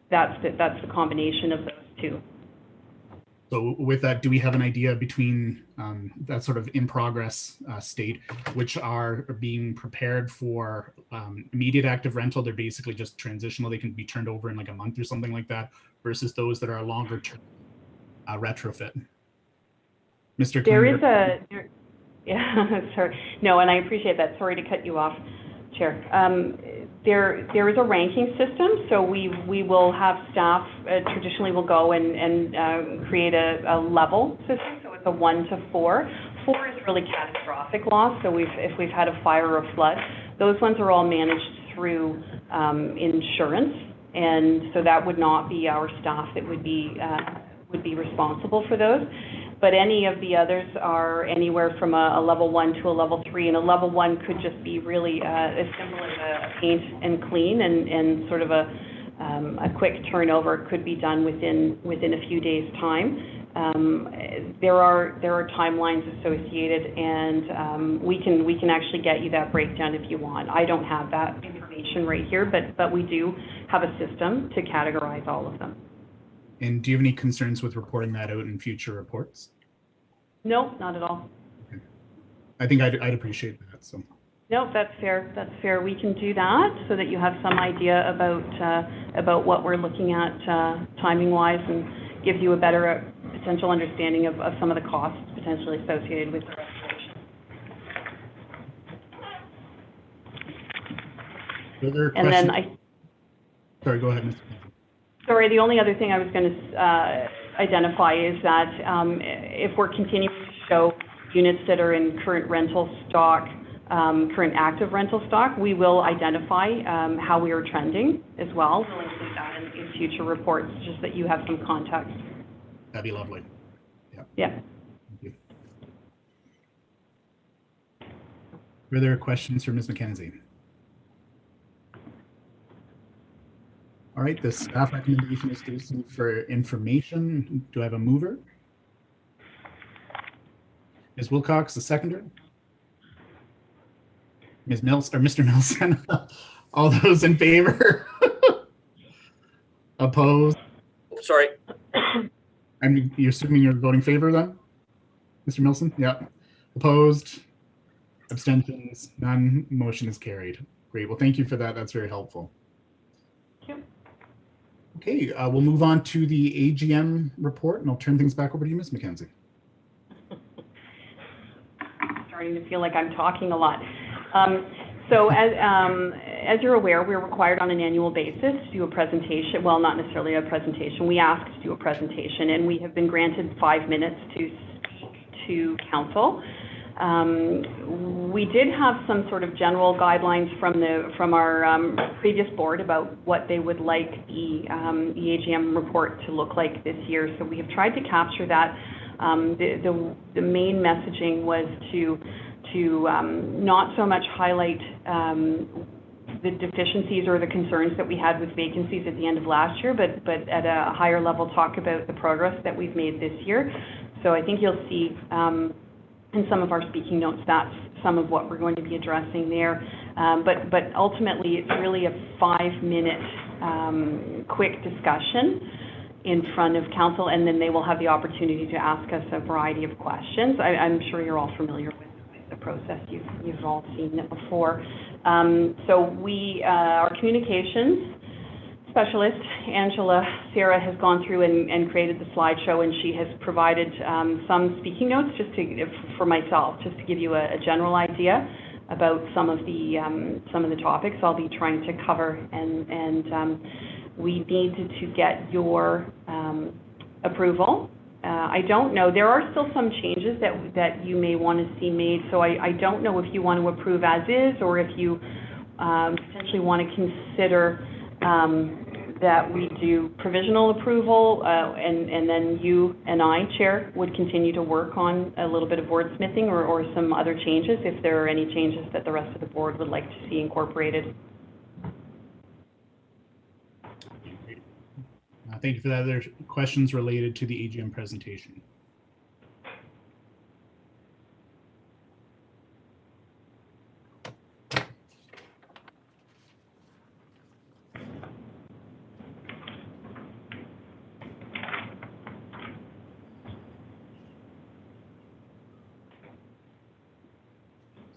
That's the combination of those two. So with that, do we have an idea between that sort of in progress state, which are being prepared for immediate active rental? They're basically just transitional. They can be turned over in like a month or something like that, versus those that are longer term retrofit. Mr. Yeah, sorry. No, and I appreciate that. Sorry to cut you off, Chair. There is a ranking system, so we will have staff traditionally will go and create a level system, so it's a 1 to 4. 4 is really catastrophic loss, so if we've had a fire or a flood, those ones are all managed through insurance, and so that would not be our staff that would be responsible for those. But any of the others are anywhere from a level 1 to a level 3, and a level 1 could just be really as simple as a paint and clean and sort of a quick turnover. Could be done within a few days' time. There are timelines associated, and we can actually get you that breakdown if you want. I don't have that information right here, but we do have a system to categorize all of them. And do you have any concerns with reporting that out in future reports? No, not at all. Okay. I think I'd appreciate that. So. No, that's fair. That's fair. We can do that so that you have some idea about what we're looking at timing-wise, and gives you a better potential understanding of some of the costs potentially associated with the restoration. Further And then questions? Sorry, go ahead, Mr. Sorry, the only other thing I was going to identify is that if we're continuing to show units that are in current rental stock, current active rental stock, we will identify how we are trending as well. We'll include that in future reports, just that you have some context. That'd be lovely. Yeah. Thank you. Further questions for Ms. McKenzie? All right, the staff recommendation is to receive for information. Do I have a mover? Ms. Wilcox, the seconder? Ms. Nelson, or Mr. Nelson? All those in favor? Opposed? Sorry. You're assuming you're voting favor then? Mr. Milson? Yeah. Opposed? Abstentions? None. Motion is carried. Great. Well, thank you for that. That's very helpful. Thank you. Okay, we'll move on to the AGM report, and I'll turn things back over to you, Ms. McKenzie. Starting to feel like I'm talking a lot. So as you're aware, we're required on an annual basis to do a presentation. Well, not necessarily a presentation. We asked to do a presentation, and we have been granted 5 minutes to speak to council. We did have some sort of general guidelines from our previous board about what they would like the AGM report to look like this year. So we have tried to capture that. The main messaging was to not so much highlight the deficiencies or the concerns that we had with vacancies at the end of last year, but at a higher level talk about the progress that we've made this year. So I think you'll see in some of our speaking notes that's some of what we're going to be addressing there. But ultimately it's really a 5-minute quick discussion in front of council, and then they will have the opportunity to ask us a variety of questions. I'm sure you're all familiar with the process. You've all seen it before. So our communications specialist, Angela Sarah, has gone through and created the slideshow, and she has provided some speaking notes for myself, just to give you a general idea about some of the topics I'll be trying to cover, and we need to get your approval. I don't know, there are still some changes that you may want to see made, so I don't know if you want to approve as is, or if you potentially want to consider that we do provisional approval, and then you and I, Chair, would continue to work on a little bit of wordsmithing or some other changes, if there are any changes that the rest of the board would like to see incorporated. Thank you for that. Other questions related to the AGM presentation?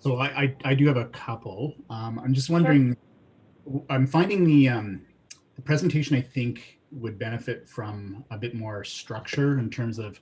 So I do have a couple. I'm just wondering, sure. I'm finding the presentation, I think, would benefit from a bit more structure in terms of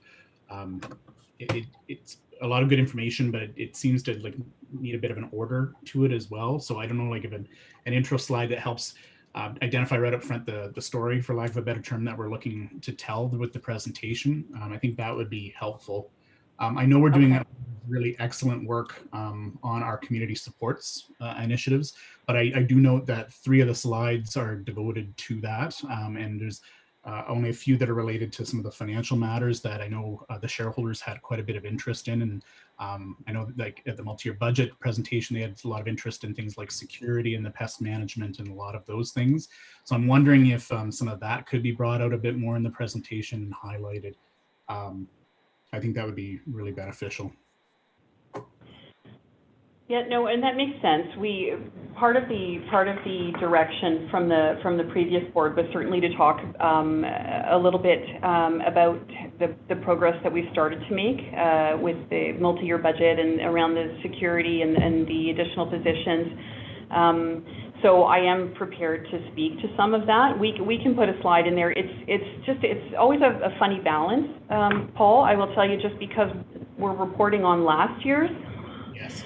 it's a lot of good information, but it seems to need a bit of an order to it as well. So I don't know, if an intro slide that helps identify right up front the story, for lack of a better term, that we're looking to tell with the presentation. I think that would be helpful. I know we're doing really excellent work on our community supports initiatives, but I do note that 3 of the slides are devoted to that, and there's only a few that are related to some of the financial matters that I know the shareholders had quite a bit of interest in. And I know at the multi-year budget presentation, they had a lot of interest in things like security and the pest management and a lot of those things. So I'm wondering if some of that could be brought out a bit more in the presentation and highlighted. I think that would be really beneficial. Yeah, no, and that makes sense. Part of the direction from the previous board was certainly to talk a little bit about the progress that we've started to make with the multi-year budget and around the security and the additional positions. So I am prepared to speak to some of that. We can put a slide in there. It's always a funny balance, Paul. I will tell you, just because we're reporting on last year's. Yes.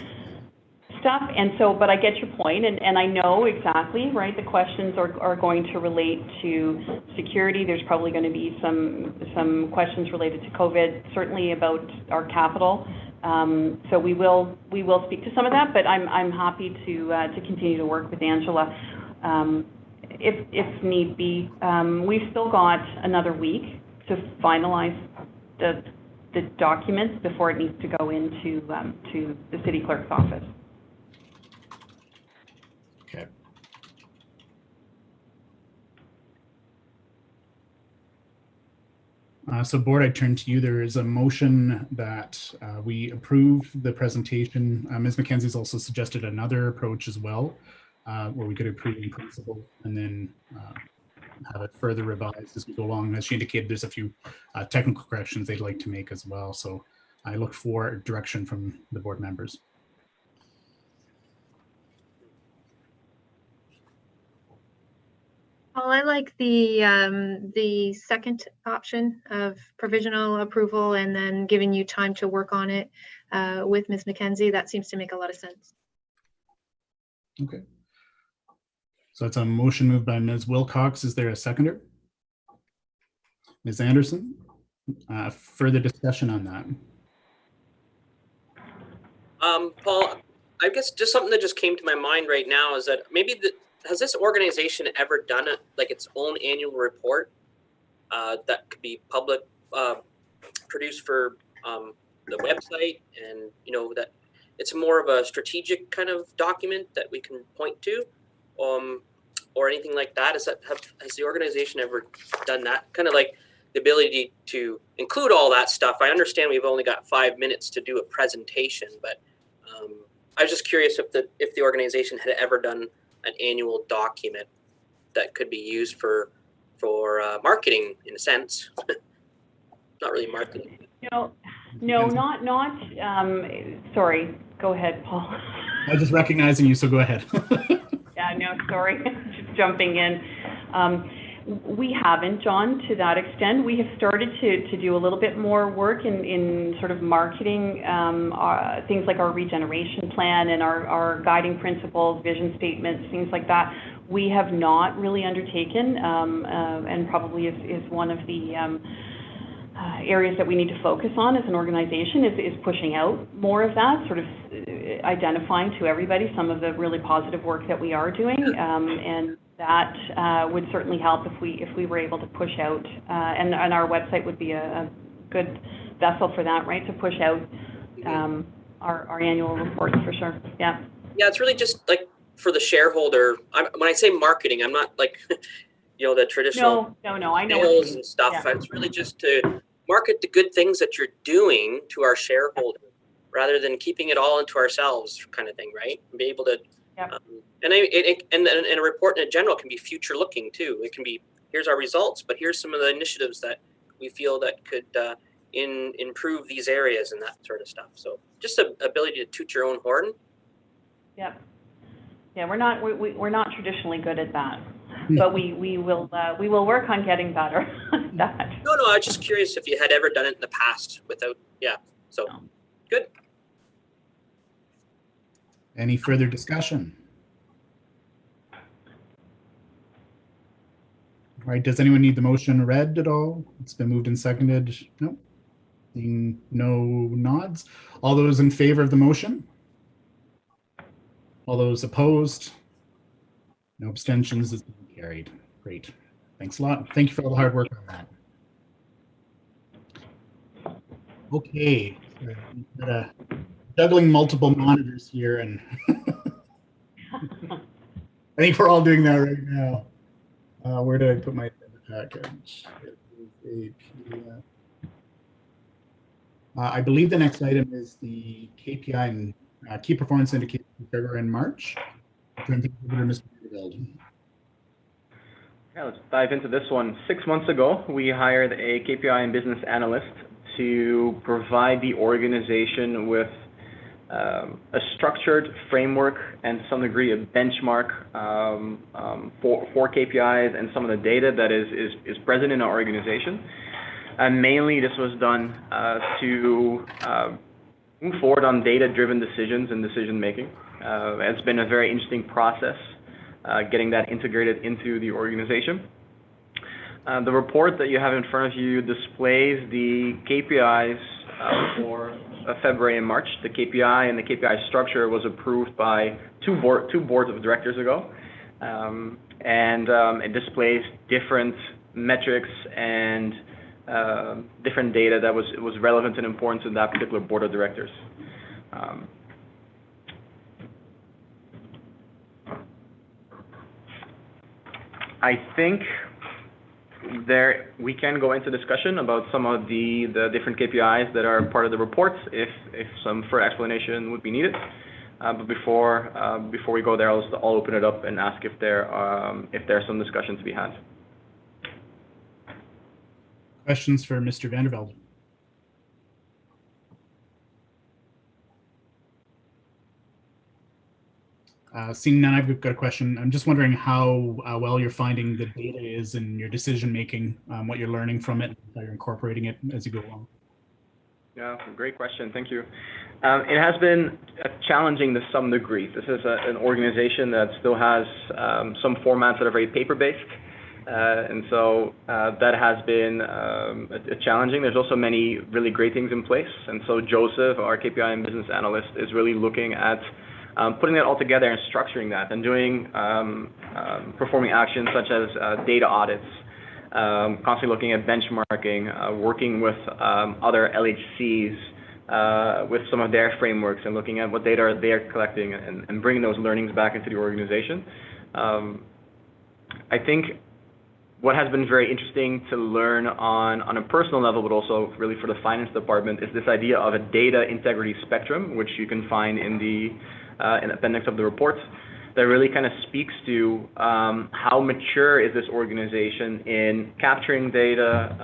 stuff. And so, but I get your point, and I know exactly, right, the questions are going to relate to security. There's probably going to be some questions related to COVID, certainly about our capital. So we will speak to some of that, but I'm happy to continue to work with Angela if need be. We've still got another week to finalize the documents before it needs to go into to the city clerk's office. Okay. So board, I turn to you. There is a motion that we approve the presentation. Ms. McKenzie's also suggested another approach as well, where we could approve in principle and then have it further revised as we go along. As she indicated, there's a few technical corrections they'd like to make as well. So I look for direction from the board members. Well, I like the second option of provisional approval and then giving you time to work on it with Ms. McKenzie. That seems to make a lot of sense. Okay. So it's a motion moved by Ms. Wilcox. Is there a seconder? Ms. Anderson, further discussion on that? Paul, I guess just something that just came to my mind right now is that maybe has this organization ever done like its own annual report that could be public, produced for the website, and that it's more of a strategic kind of document that we can point to, or anything like that? Has the organization ever done that? Kind of like the ability to include all that stuff. I understand we've only got 5 minutes to do a presentation, but I was just curious if the organization had ever done an annual document that could be used for marketing in a sense. Not really marketing. No, not. Sorry, go ahead, Paul. I was just recognizing you, so go ahead. Yeah, no, sorry, just jumping in. We haven't, John, to that extent. We have started to do a little bit more work in sort of marketing things like our regeneration plan and our guiding principles, vision statements, things like that. We have not really undertaken, and probably is one of the areas that we need to focus on as an organization is pushing out more of that, sort of identifying to everybody some of the really positive work that we are doing, and that would certainly help if we were able to push out, and our website would be a good vessel for that, right? To push out our annual reports for sure. Yeah. Yeah, it's really just like for the shareholder. When I say marketing, I'm not like the traditional no, I know sales and stuff. Yeah. It's really just to market the good things that you're doing to our shareholder, rather than keeping it all into ourselves, kind of thing, right? And be able to. Yep. And a report in general can be future looking too. It can be, here's our results, but here's some of the initiatives that we feel that could improve these areas and that sort of stuff. So just the ability to toot your own horn. Yeah. Yeah, we're not traditionally good at that, but we will work on getting better at that. No, I was just curious if you had ever done it in the past without. Yeah. So good. Any further discussion? All right, does anyone need the motion read at all? It's been moved and seconded. No. Seeing no nods. All those in favor of the motion? All those opposed? No abstentions. Is carried. Great. Thanks a lot. Thank you for all the hard work on that. Okay. Juggling multiple monitors here, and I think we're all doing that right now. Where did I put my package? I believe the next item is the KPI and key performance indicators for February and March. Mr. Yeah, let's dive into this one. 6 months ago, we hired a KPI and business analyst to provide the organization with a structured framework and to some degree a benchmark for KPIs and some of the data that is present in our organization. And mainly this was done to move forward on data-driven decisions and decision making. It's been a very interesting process getting that integrated into the organization. The report that you have in front of you displays the KPIs for February and March. The KPI and the KPI structure was approved by two boards of directors ago, and it displays different metrics and different data that was relevant and important to that particular board of directors. I think we can go into discussion about some of the different KPIs that are part of the report if some further explanation would be needed. But before we go there, I'll open it up and ask if there's some discussion to be had. Questions for Mr. Vandervelde? Seeing none, I've got a question. I'm just wondering how well you're finding the data is in your decision making, what you're learning from it, how you're incorporating it as you go along. Yeah, great question. Thank you. It has been challenging to some degree. This is an organization that still has some formats that are very paper-based, and so that has been challenging. There's also many really great things in place, and so Joseph, our KPI and business analyst, is really looking at putting that all together and structuring that and doing performing actions such as data audits, constantly looking at benchmarking, working with other LHCs with some of their frameworks and looking at what data they're collecting and bringing those learnings back into the organization. I think what has been very interesting to learn on a personal level, but also really for the finance department, is this idea of a data integrity spectrum, which you can find in the appendix of the report, that really kind of speaks to how mature is this organization in capturing data,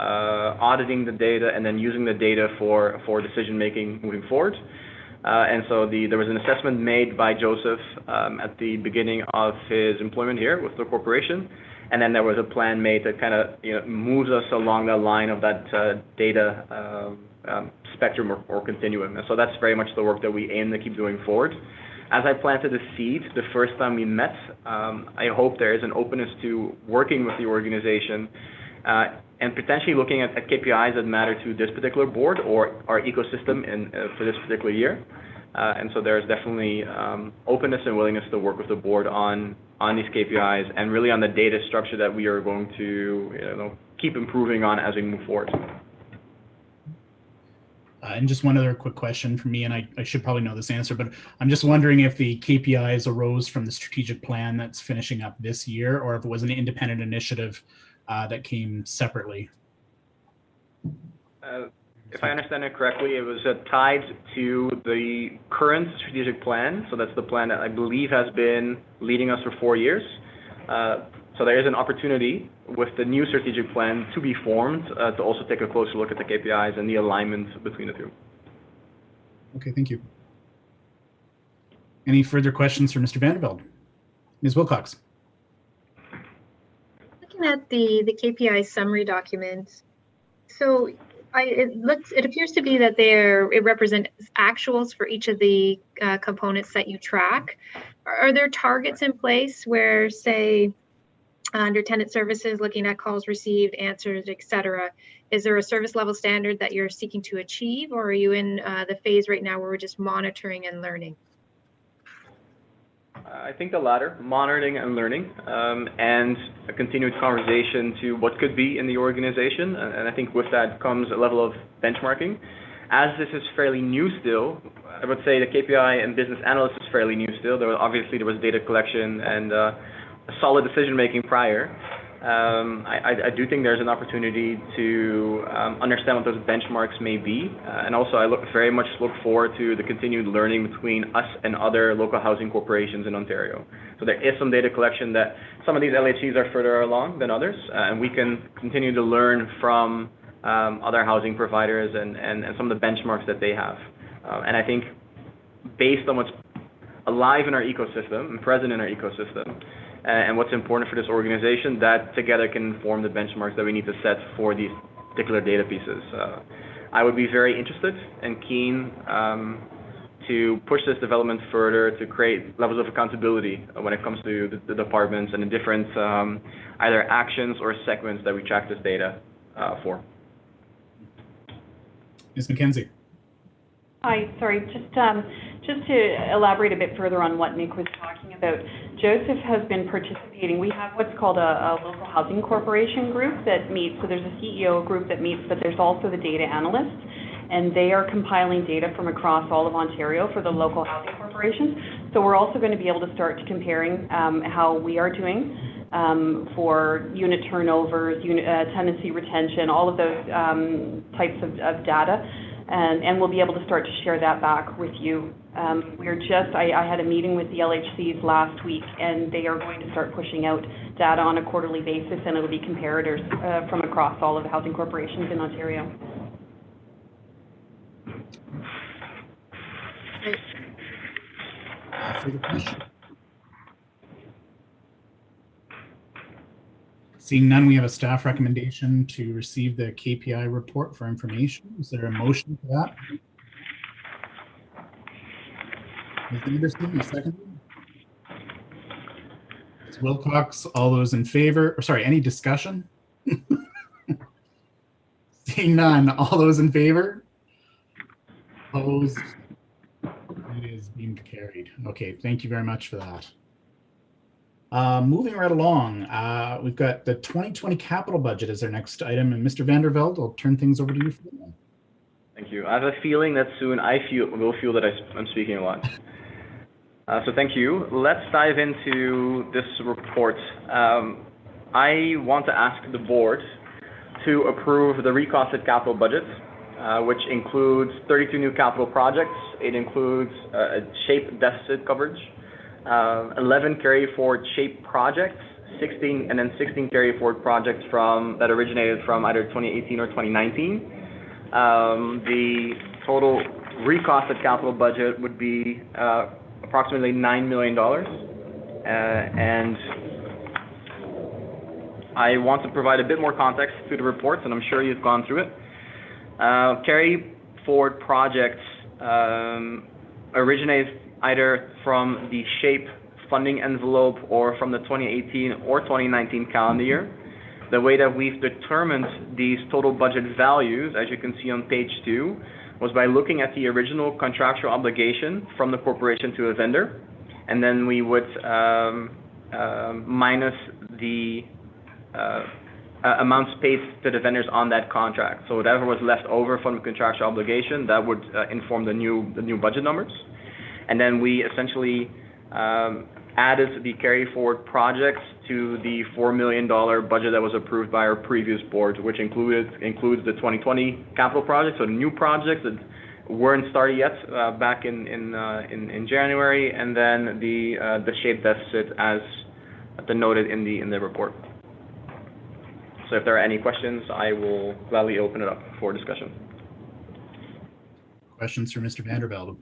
auditing the data, and then using the data for decision making moving forward. And so there was an assessment made by Joseph at the beginning of his employment here with the corporation, and then there was a plan made that kind of moves us along the line of that data spectrum or continuum. And so that's very much the work that we aim to keep doing forward. As I planted the seed the first time we met, I hope there is an openness to working with the organization and potentially looking at KPIs that matter to this particular board or our ecosystem for this particular year. And so there's definitely openness and willingness to work with the board on these KPIs and really on the data structure that we are going to keep improving on as we move forward. And just one other quick question from me, and I should probably know this answer, but I'm just wondering if the KPIs arose from the strategic plan that's finishing up this year, or if it was an independent initiative that came separately. If I understand it correctly, it was tied to the current strategic plan. So that's the plan that I believe has been leading us for 4 years. So there is an opportunity with the new strategic plan to be formed to also take a closer look at the KPIs and the alignment between the two. Okay, thank you. Any further questions for Mr. Vandervelde? Ms. Wilcox. Looking at the KPI summary document, so it appears to be that it represents actuals for each of the components that you track. Are there targets in place where, say, under tenant services, looking at calls received, answers, etc., is there a service level standard that you're seeking to achieve, or are you in the phase right now where we're just monitoring and learning? I think the latter, monitoring and learning, and a continued conversation to what could be in the organization. And I think with that comes a level of benchmarking. As this is fairly new still, I would say the KPI and business analyst is fairly new still. Obviously there was data collection and solid decision-making prior. I do think there's an opportunity to understand what those benchmarks may be. And also I very much look forward to the continued learning between us and other local housing corporations in Ontario. So there is some data collection that some of these LHCs are further along than others, and we can continue to learn from other housing providers and some of the benchmarks that they have. And I think based on what's alive in our ecosystem and present in our ecosystem, and what's important for this organization, that together can form the benchmarks that we need to set for these particular data pieces. I would be very interested and keen to push this development further, to create levels of accountability when it comes to the departments and the different either actions or segments that we track this data for. Ms. McKenzie. Hi, sorry, just to elaborate a bit further on what Nick was talking about. Joseph has been participating. We have what's called a local housing corporation group that meets. So there's a CEO group that meets, but there's also the data analysts, and they are compiling data from across all of Ontario for the local housing corporations. So we're also going to be able to start comparing how we are doing for unit turnovers, tenancy retention, all of those types of data. And we'll be able to start to share that back with you. I had a meeting with the LHCs last week, and they are going to start pushing out data on a quarterly basis, and it'll be comparators from across all of the housing corporations in Ontario. Further question? Seeing none, we have a staff recommendation to receive the KPI report for information. Is there a motion for that? Ms. Anderson, a second. Ms. Wilcox, all those in favor, or sorry, any discussion? Seeing none, all those in favor? Opposed? It is being carried. Okay, thank you very much for that. Moving right along, we've got the 2020 capital budget as our next item, and Mr. Vandervelde, I'll turn things over to you for that. Thank you. I have a feeling that soon will feel that I'm speaking a lot. So thank you. Let's dive into this report. I want to ask the board to approve the recasted capital budget, which includes 32 new capital projects. It includes a SHAPE deficit coverage, 11 carry-forward SHAPE projects, 16 carry-forward projects that originated from either 2018 or 2019. The total recasted capital budget would be approximately $9 million. And I want to provide a bit more context to the reports, and I'm sure you've gone through it. Carry-forward projects originate either from the SHAPE funding envelope or from the 2018 or 2019 calendar year. The way that we've determined these total budget values, as you can see on page 2, was by looking at the original contractual obligation from the corporation to a vendor, and then we would minus the amounts paid to the vendors on that contract. So whatever was left over from the contractual obligation, that would inform the new budget numbers. And then we essentially added the carry-forward projects to the $4 million budget that was approved by our previous board, which includes the 2020 capital projects, so new projects that weren't started yet back in January, and then the SHAPE deficit as denoted in the report. So if there are any questions, I will gladly open it up for discussion. Questions for Mr. Vandervelde?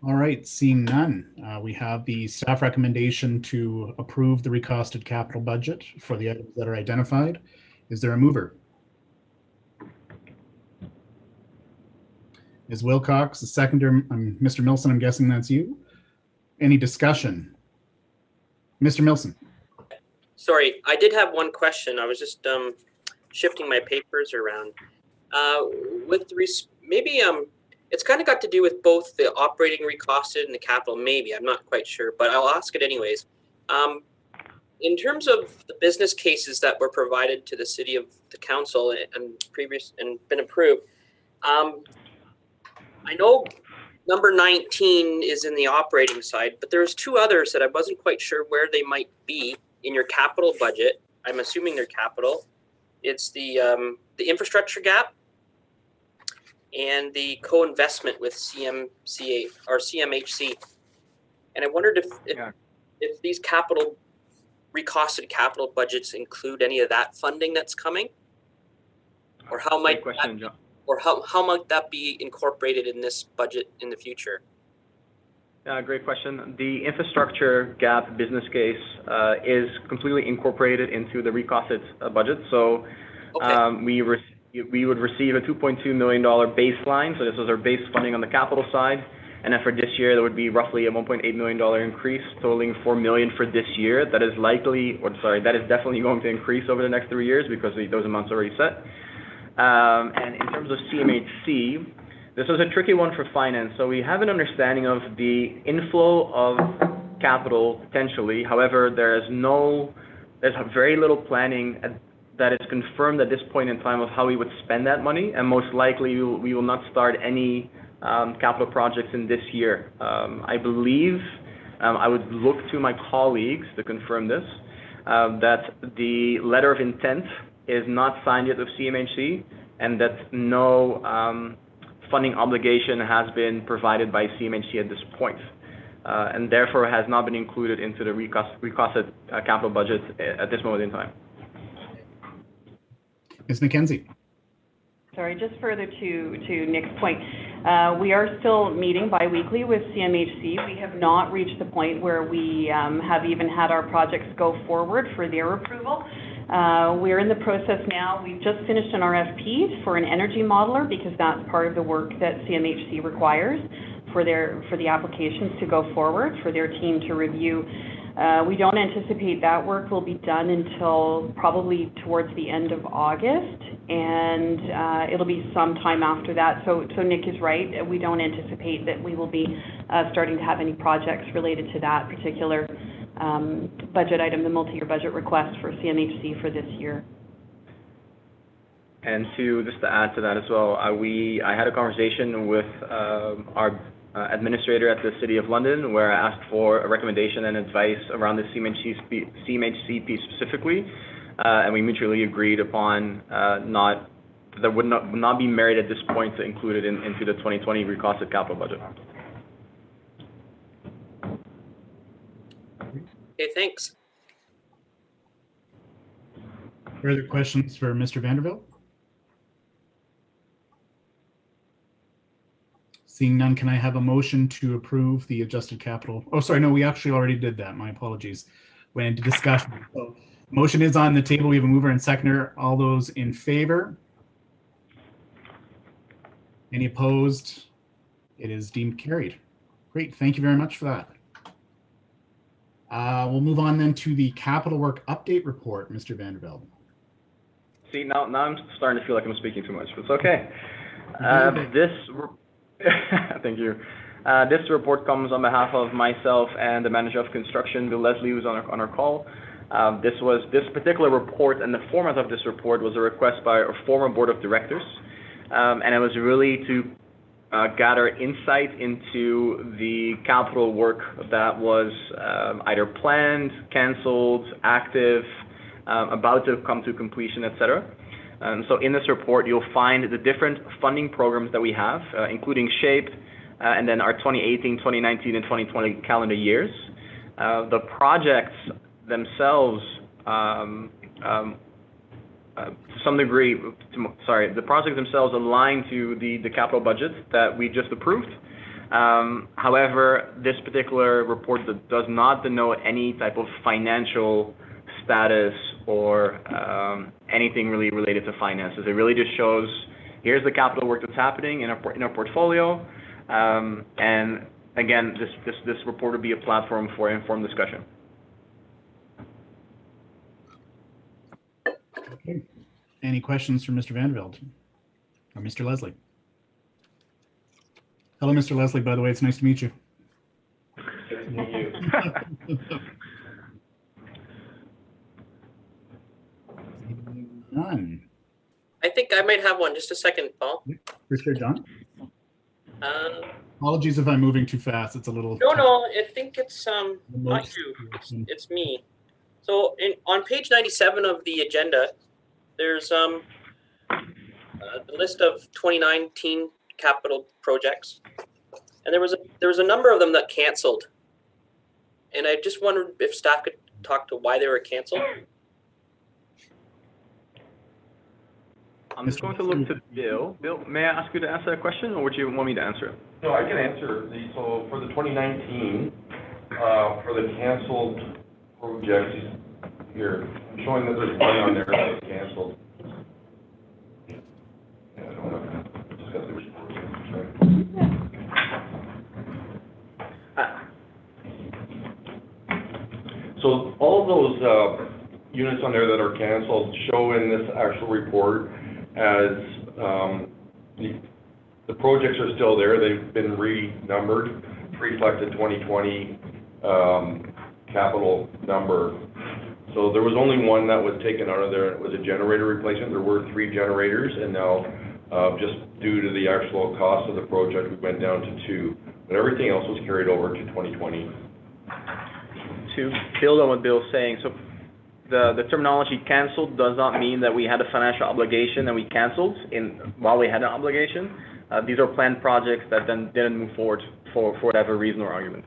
All right, seeing none, we have the staff recommendation to approve the recasted capital budget for the items that are identified. Is there a mover? Ms. Wilcox, the seconder, Mr. Milson, I'm guessing that's you. Any discussion? Mr. Milson. Sorry, I did have one question. I was just shifting my papers around. It's kind of got to do with both the operating recosted and the capital, maybe. I'm not quite sure, but I'll ask it anyways. In terms of the business cases that were provided to the city of the council and been approved, I know number 19 is in the operating side, but there's two others that I wasn't quite sure where they might be in your capital budget. I'm assuming they're capital. It's the infrastructure gap and the co-investment with Cmhc. And I wondered if these recosted capital budgets include any of that funding that's coming, or how might how might that be incorporated in this budget in the future? Great question. The infrastructure gap business case is completely incorporated into the recasted budget. So we would receive a $2.2 million baseline. So this was our base funding on the capital side. And then for this year, there would be roughly a $1.8 million increase, totaling $4 million for this year. That is that is definitely going to increase over the next 3 years because those amounts are already set. And in terms of Cmhc, this was a tricky one for finance. So we have an understanding of the inflow of capital potentially. However, there's very little planning that is confirmed at this point in time of how we would spend that money. And most likely we will not start any capital projects in this year. I believe, I would look to my colleagues to confirm this, that the letter of intent is not signed yet with Cmhc, and that no funding obligation has been provided by Cmhc at this point, and therefore has not been included into the recasted capital budget at this moment in time. Ms. McKenzie. Sorry, just further to Nick's point, we are still meeting bi-weekly with Cmhc. We have not reached the point where we have even had our projects go forward for their approval. We're in the process now. We've just finished an RFP for an energy modeler because that's part of the work that Cmhc requires for the applications to go forward, for their team to review. We don't anticipate that work will be done until probably towards the end of August, and it'll be some time after that. So Nick is right. We don't anticipate that we will be starting to have any projects related to that particular budget item, the multi-year budget request for Cmhc for this year. And just to add to that as well, I had a conversation with our administrator at the City of London, where I asked for a recommendation and advice around the Cmhc piece specifically, and we mutually agreed upon that would not be merit at this point to include it into the 2020 recasted capital budget. Okay, thanks. Further questions for Mr. Vanderbilt? Seeing none, can I have a motion to approve the adjusted capital? Oh, sorry, no, we actually already did that. My apologies. Went into discussion. So, motion is on the table. We have a mover and seconder. All those in favor? Any opposed? It is deemed carried. Great. Thank you very much for that. We'll move on then to the capital work update report, Mr. Vanderbilt. See, now I'm starting to feel like I'm speaking too much, but it's okay. Thank you. This report comes on behalf of myself and the manager of construction, Bill Leslie, who's on our call. This particular report and the format of this report was a request by our former board of directors, and it was really to gather insight into the capital work that was either planned, canceled, active, about to come to completion, etc. So in this report, you'll find the different funding programs that we have, including SHAPE, and then our 2018, 2019, and 2020 calendar years. The projects themselves, to some degree, the projects themselves align to the capital budget that we just approved. However, this particular report does not denote any type of financial status or anything really related to finances. It really just shows here's the capital work that's happening in our portfolio, and again, this report will be a platform for informed discussion. Okay. Any questions from Mr. Vanderbilt or Mr. Leslie? Hello, Mr. Leslie. By the way, it's nice to meet you. None. I think I might have one. Just a second, Paul. For sure, John. Apologies if I'm moving too fast. It's a little. No, I think it's not you. It's me. So on page 97 of the agenda, there's the list of 2019 capital projects, and there was a number of them that canceled, and I just wondered if staff could talk to why they were canceled. I'm just going to look to Bill. Bill, may I ask you to answer that question, or would you want me to answer it? No, I can answer. So for the 2019, for the canceled projects, here, I'm showing that there's one on there that's canceled. Yeah, I don't know. Just got the report. So all of those units on there that are canceled show in this actual report as the projects are still there. They've been renumbered to reflect the 2020 capital number. So there was only one that was taken out of there. It was a generator replacement. There were 3 generators, and now just due to the actual cost of the project, we went down to 2. But everything else was carried over to 2020. To build on what Bill's saying, so the terminology canceled does not mean that we had a financial obligation and we canceled while we had an obligation. These are planned projects that then didn't move forward for whatever reason or argument.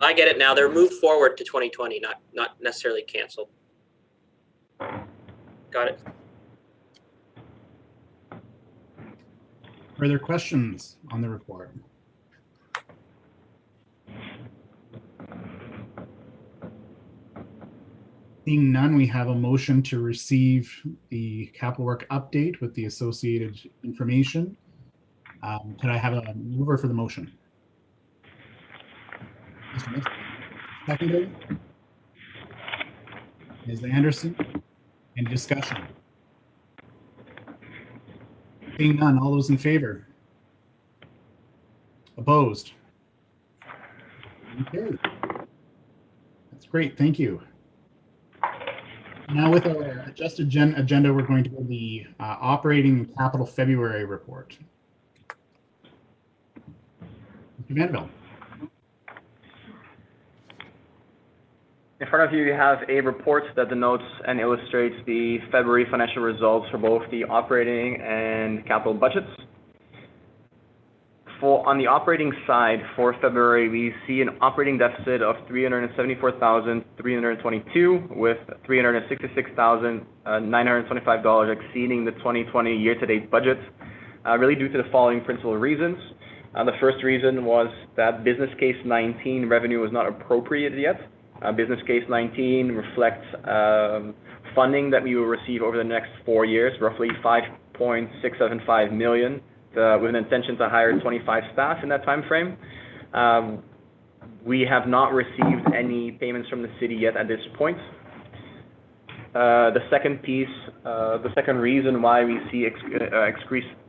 I get it now. They're moved forward to 2020, not necessarily canceled. Got it. Further questions on the report? Seeing none, we have a motion to receive the capital work update with the associated information. Could I have a mover for the motion? Mr. Nixon. Seconded. Ms. Anderson. Any discussion? Seeing none, all those in favor? Opposed? Okay. That's great, thank you. Now with our adjusted agenda, we're going to go to the operating capital February report. Mr. Vanderbilt. In front of you, you have a report that denotes and illustrates the February financial results for both the operating and capital budgets. On the operating side for February, we see an operating deficit of $374,322 with $366,925 exceeding the 2020 year-to-date budget, really due to the following principal reasons. The first reason was that business case 19 revenue was not appropriated yet. Business case 19 reflects funding that we will receive over the next 4 years, roughly $5.675 million. With an intention to hire 25 staff in that time frame. We have not received any payments from the city yet at this point. The second piece, the second reason why we see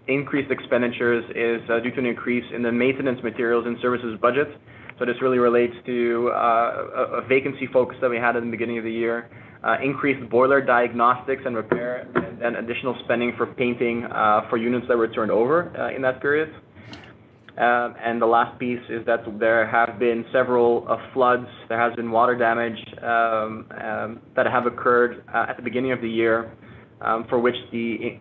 increased expenditures is due to an increase in the maintenance materials and services budget. So this really relates to a vacancy focus that we had at the beginning of the year, increased boiler diagnostics and repair, and additional spending for painting for units that were turned over in that period. And the last piece is that there have been several floods, there has been water damage that have occurred at the beginning of the year, for which we've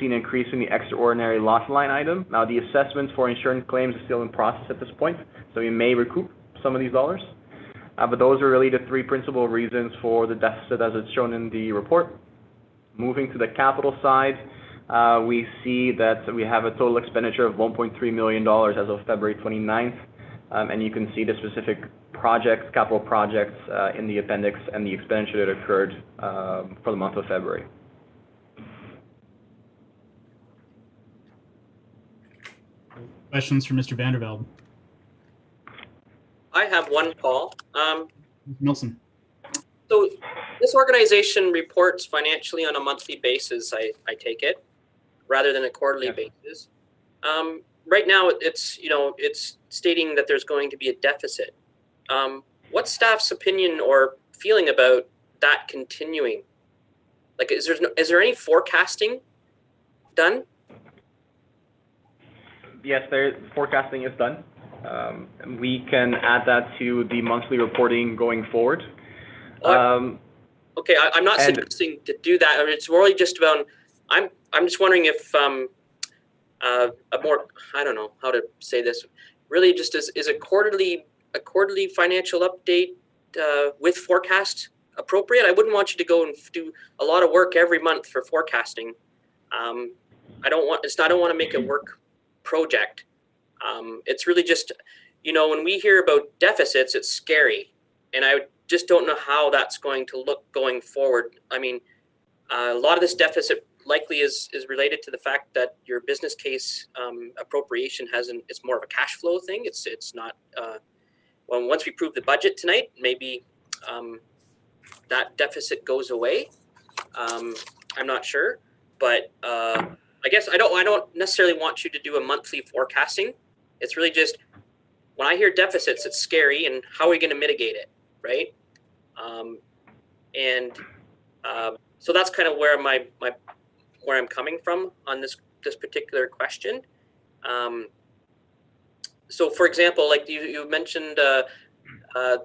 seen an increase in the extraordinary loss line item. Now the assessments for insurance claims is still in process at this point, so we may recoup some of these dollars. But those are really the 3 principal reasons for the deficit as it's shown in the report. Moving to the capital side, we see that we have a total expenditure of $1.3 million as of February 29th. And you can see the specific projects, capital projects in the appendix and the expenditure that occurred for the month of February. Questions for Mr. Vandervelde? I have one, Paul. Milson. So this organization reports financially on a monthly basis, I take it, rather than a quarterly basis. Right now, it's stating that there's going to be a deficit. What's staff's opinion or feeling about that continuing? Like, is there any forecasting done? Yes, forecasting is done. We can add that to the monthly reporting going forward. Okay, I'm not suggesting to do that. I mean, it's really just about. I'm just wondering if a more, I don't know how to say this. Really, just is a quarterly financial update with forecast appropriate. I wouldn't want you to go and do a lot of work every month for forecasting. I don't want to make a work project. It's really just, when we hear about deficits, it's scary, and I just don't know how that's going to look going forward. I mean, a lot of this deficit likely is related to the fact that your business case appropriation it's more of a cash flow thing. It's not, once we prove the budget tonight, maybe that deficit goes away. I'm not sure, but I guess I don't necessarily want you to do a monthly forecasting. It's really just, when I hear deficits, it's scary, and how are we going to mitigate it, right? So that's kind of where where I'm coming from on this particular question. So for example, like you mentioned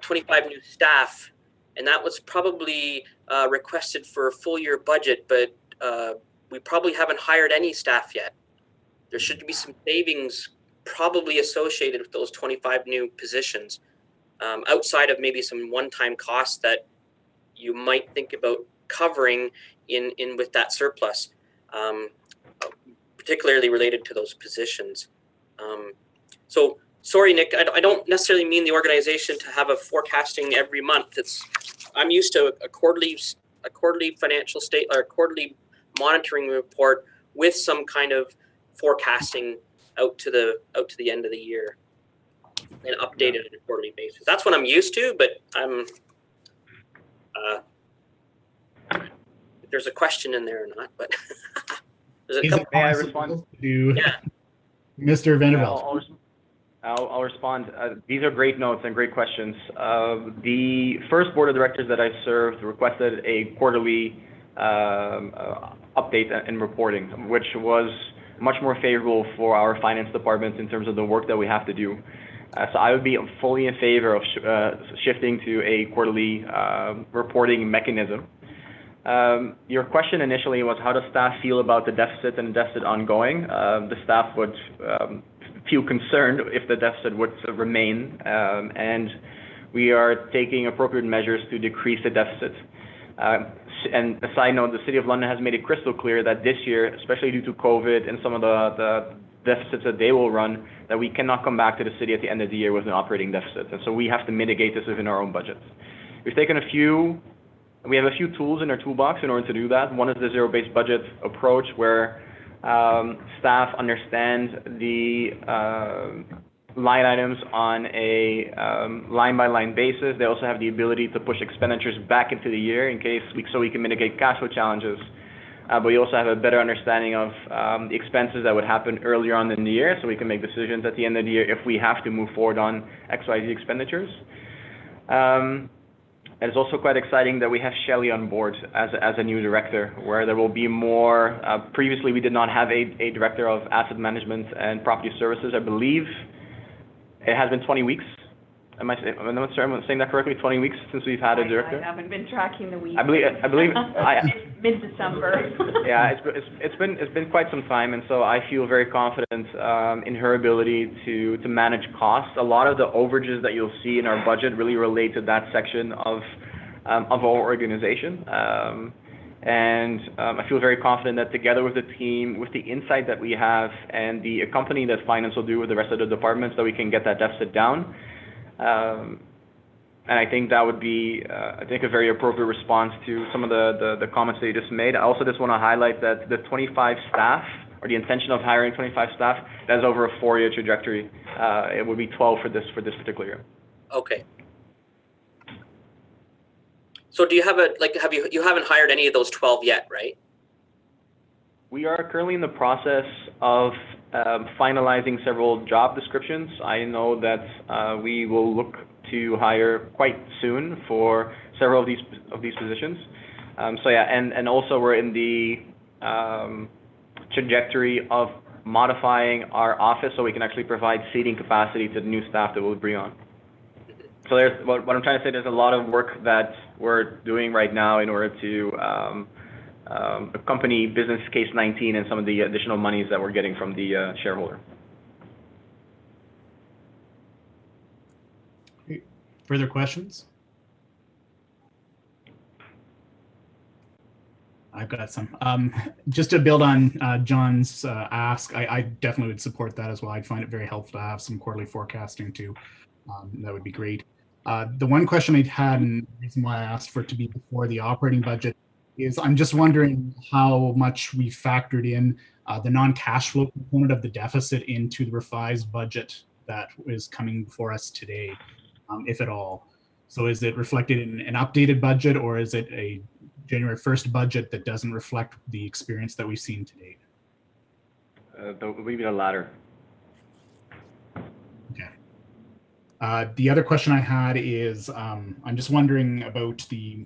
25 new staff, and that was probably requested for a full year budget, but we probably haven't hired any staff yet. There should be some savings probably associated with those 25 new positions, outside of maybe some one-time costs that you might think about covering in with that surplus, particularly related to those positions. So sorry, Nick, I don't necessarily mean the organization to have a forecasting every month. I'm used to a quarterly financial state or a quarterly monitoring report with some kind of forecasting out to the end of the year and updated on a quarterly basis. That's what I'm used to, but if there's a question in there or not, but there's a couple. May I respond? Yeah. Mr. Vanderbilt. I'll respond. These are great notes and great questions. The first board of directors that I served requested a quarterly update and reporting, which was much more favorable for our finance department in terms of the work that we have to do. So I would be fully in favor of shifting to a quarterly reporting mechanism. Your question initially was, how does staff feel about the deficit and deficit ongoing? The staff would feel concerned if the deficit would remain, and we are taking appropriate measures to decrease the deficit. And a side note, the City of London has made it crystal clear that this year, especially due to COVID and some of the deficits that they will run, that we cannot come back to the city at the end of the year with an operating deficit. And so we have to mitigate this within our own budgets. We have a few tools in our toolbox in order to do that. One is the zero-based budget approach, where staff understand the line items on a line-by-line basis. They also have the ability to push expenditures back into the year so we can mitigate cash flow challenges. But we also have a better understanding of the expenses that would happen earlier on in the year, so we can make decisions at the end of the year if we have to move forward on XYZ expenditures. And it's also quite exciting that we have Shelley on board as a new director, where there will be more. Previously, we did not have a director of asset management and property services. I believe it has been 20 weeks. I'm not sure I'm saying that correctly. 20 weeks since we've had a director. I haven't been tracking the weeks. I believe mid-December. Yeah, it's been quite some time, and so I feel very confident in her ability to manage costs. A lot of the overages that you'll see in our budget really relate to that section of our organization. And I feel very confident that together with the team, with the insight that we have and the accompanying that finance will do with the rest of the departments, that we can get that deficit down. And I think that would be, a very appropriate response to some of the comments that you just made. I also just want to highlight that the 25 staff, or the intention of hiring 25 staff, that's over a 4-year trajectory. It would be 12 for this particular year. Okay. So do you have you haven't hired any of those 12 yet, right? We are currently in the process of finalizing several job descriptions. I know that we will look to hire quite soon for several of these positions. So yeah, and also we're in the trajectory of modifying our office so we can actually provide seating capacity to the new staff that we'll bring on. So there's what I'm trying to say. There's a lot of work that we're doing right now in order to accompany business case 19 and some of the additional monies that we're getting from the shareholder. Further questions? I've got some. Just to build on John's ask, I definitely would support that as well. I'd find it very helpful to have some quarterly forecasting too. That would be great. The one question I'd had, and the reason why I asked for it to be before the operating budget, is I'm just wondering how much we factored in the non-cash flow component of the deficit into the revised budget that is coming before us today, if at all. So is it reflected in an updated budget, or is it a January 1st budget that doesn't reflect the experience that we've seen to date? Maybe the latter. Okay. The other question I had is, I'm just wondering about the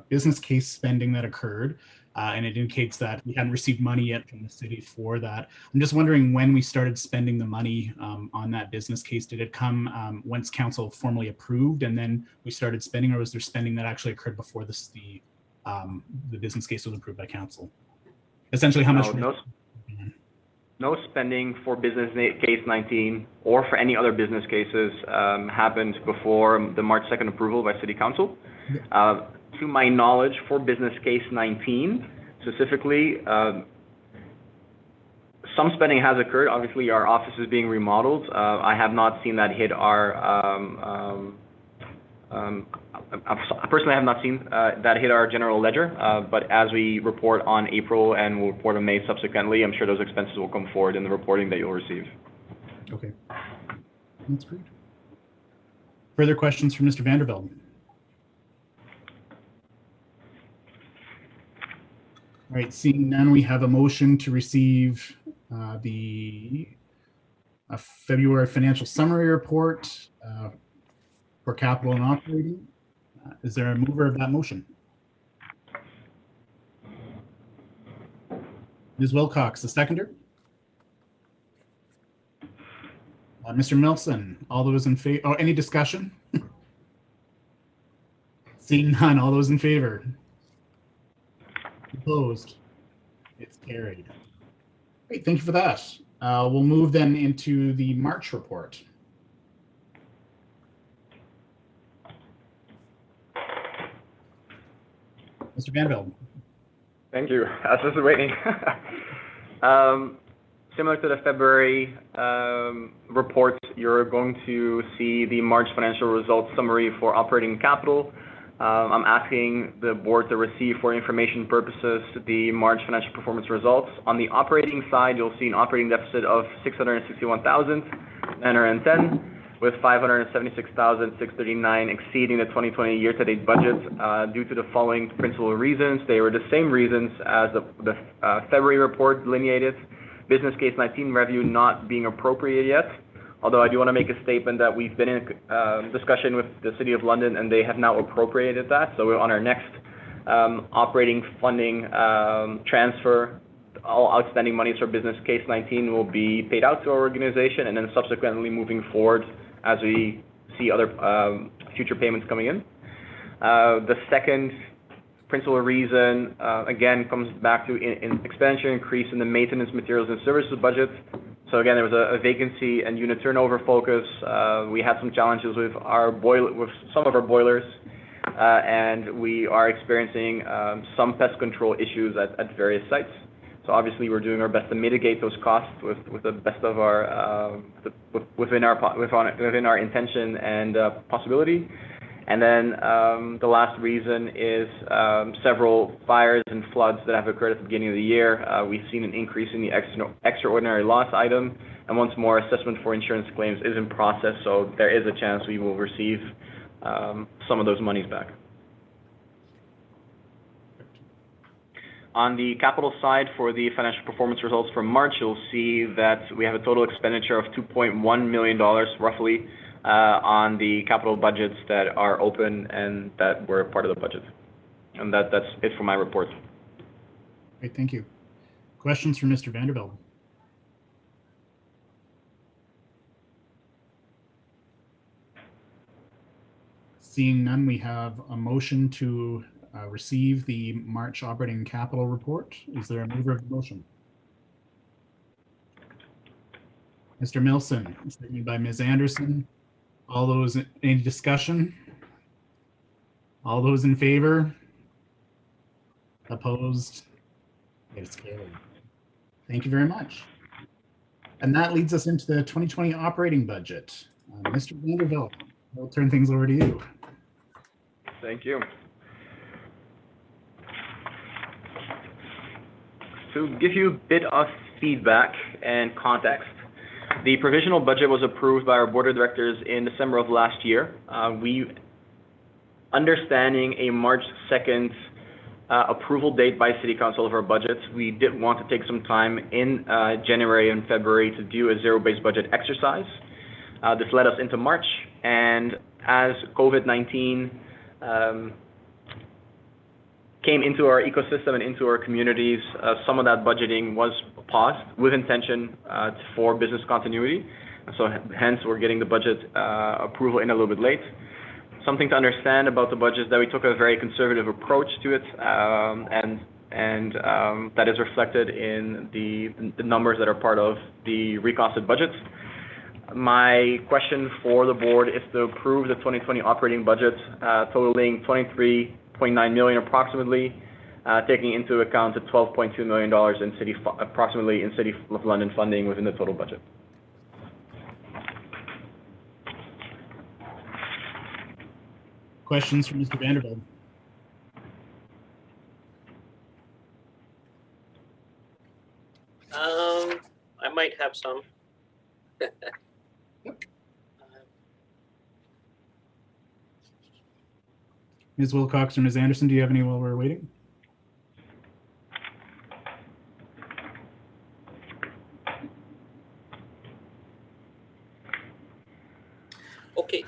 business case spending that occurred, and it indicates that we hadn't received money yet from the city for that. I'm just wondering when we started spending the money on that business case. Did it come once council formally approved and then we started spending, or was there spending that actually occurred before the business case was approved by council? Essentially, how much? No spending for business case 19 or for any other business cases happened before the March 2nd approval by City Council. To my knowledge, for business case 19 specifically, some spending has occurred. Obviously, our office is being remodeled. I have not seen that hit our. I personally have not seen that hit our general ledger, but as we report on April and we'll report on May subsequently, I'm sure those expenses will come forward in the reporting that you'll receive. Okay, that's great. Further questions from Mr. Vanderbilt? All right, seeing none, we have a motion to receive the February financial summary report for capital and operating. Is there a mover of that motion? Ms. Wilcox, the seconder. Mr. Milson, all those in favor? Oh, any discussion? Seeing none, all those in favor? Opposed? It's carried. Great, thank you for that. We'll move then into the March report. Mr. Vanderbilt. Thank you. I was just waiting. Similar to the February reports, you're going to see the March financial results summary for operating capital. I'm asking the board to receive for information purposes the March financial performance results. On the operating side, you'll see an operating deficit of $661,910, with $576,639 exceeding the 2020 year-to-date budget due to the following principal reasons. They were the same reasons as the February report delineated. Business case 19 revenue not being appropriated yet. Although I do want to make a statement that we've been in discussion with the City of London and they have now appropriated that. So we're on our next operating funding transfer. All outstanding monies for business case 19 will be paid out to our organization, and then subsequently moving forward as we see other future payments coming in. The second principal reason, again, comes back to an expenditure increase in the maintenance, materials, and services budget. So again, there was a vacancy and unit turnover focus. We had some challenges with with some of our boilers, and we are experiencing some pest control issues at various sites. So obviously, we're doing our best to mitigate those costs with the best of our within our intention and possibility. And then the last reason is several fires and floods that have occurred at the beginning of the year. We've seen an increase in the extraordinary loss item, and once more, assessment for insurance claims is in process, so there is a chance we will receive some of those monies back. On the capital side, for the financial performance results for March, you'll see that we have a total expenditure of $2.1 million, roughly, on the capital budgets that are open and that were part of the budget. And that's it for my report. Great, thank you. Questions from Mr. Vanderbilt? Seeing none, we have a motion to receive the March operating capital report. Is there a mover of the motion? Mr. Milson, seconded by Ms. Anderson. All those, any discussion? All those in favor? Opposed? It's carried. Thank you very much. And that leads us into the 2020 operating budget. Mr. Vanderbilt, I'll turn things over to you. Thank you. To give you a bit of feedback and context, the provisional budget was approved by our board of directors in December of last year. Understanding a March 2nd approval date by City Council of our budget, we did want to take some time in January and February to do a zero-based budget exercise. This led us into March, and as COVID-19 came into our ecosystem and into our communities, some of that budgeting was paused with intention for business continuity. So hence, we're getting the budget approval in a little bit late. Something to understand about the budget is that we took a very conservative approach to it, and that is reflected in the numbers that are part of the recasted budget. My question for the board is to approve the 2020 operating budget totaling $23.9 million approximately, taking into account the $12.2 million in approximately in City of London funding within the total budget. Questions from Mr. Vanderbilt? I might have some. Ms. Wilcox or Ms. Anderson, do you have any while we're waiting? Okay.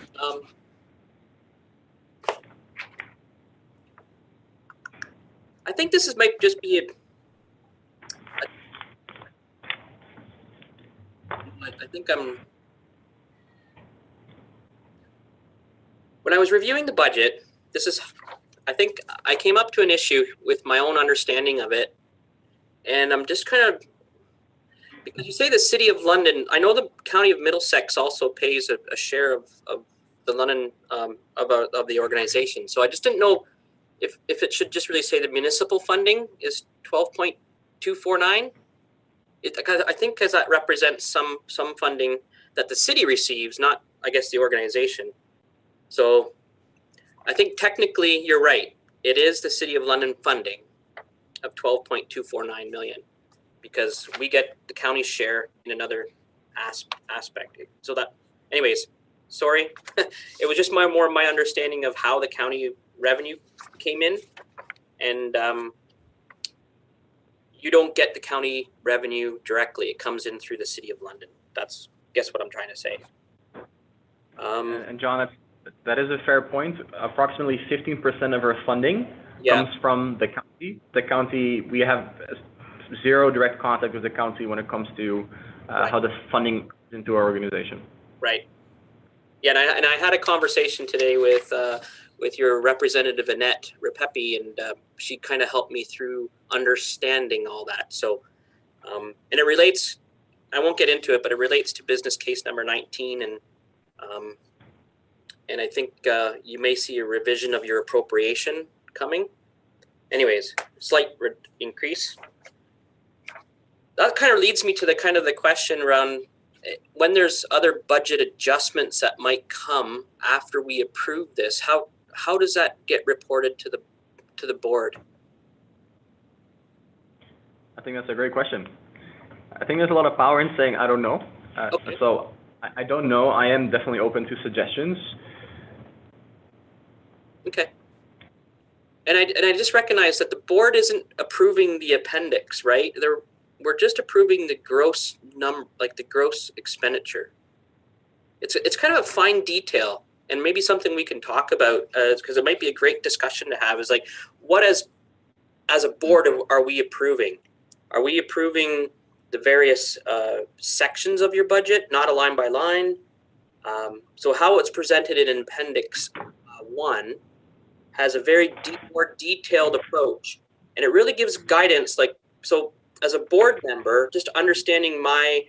I think this might just be I think when I was reviewing the budget, I think I came up to an issue with my own understanding of it. And I'm just kind of, because you say the City of London, I know the County of Middlesex also pays a share of the London, of the organization. So I just didn't know if it should just really say the municipal funding is 12.249. I think because that represents some funding that the city receives, not, I guess, the organization. So I think technically you're right. It is the City of London funding of 12.249 million because we get the county's share in another aspect. So that, anyways, sorry. It was just more my understanding of how the county revenue came in, and you don't get the county revenue directly. It comes in through the City of London. That's, guess what I'm trying to say. And John, that is a fair point. Approximately 15% of our funding comes from the county. The county, we have zero direct contact with the county when it comes to how the funding comes into our organization. Right. Yeah, and I had a conversation today with your representative Annette Repepi, and she kind of helped me through understanding all that. So, and it relates, I won't get into it, but it relates to business case number 19, and I think you may see a revision of your appropriation coming. Anyways, slight increase. That kind of leads me to the question around when there's other budget adjustments that might come after we approve this. How does that get reported to the board? I think that's a great question. I think there's a lot of power in saying I don't know. Okay. So I don't know. I am definitely open to suggestions. Okay. And I just recognize that the board isn't approving the appendix, right? We're just approving the gross number, like the gross expenditure. It's kind of a fine detail, and maybe something we can talk about because it might be a great discussion to have. Is like, what as a board are we approving? Are we approving the various sections of your budget, not a line by line? So how it's presented in Appendix 1 has a very more detailed approach, and it really gives guidance. Like, so as a board member, just understanding my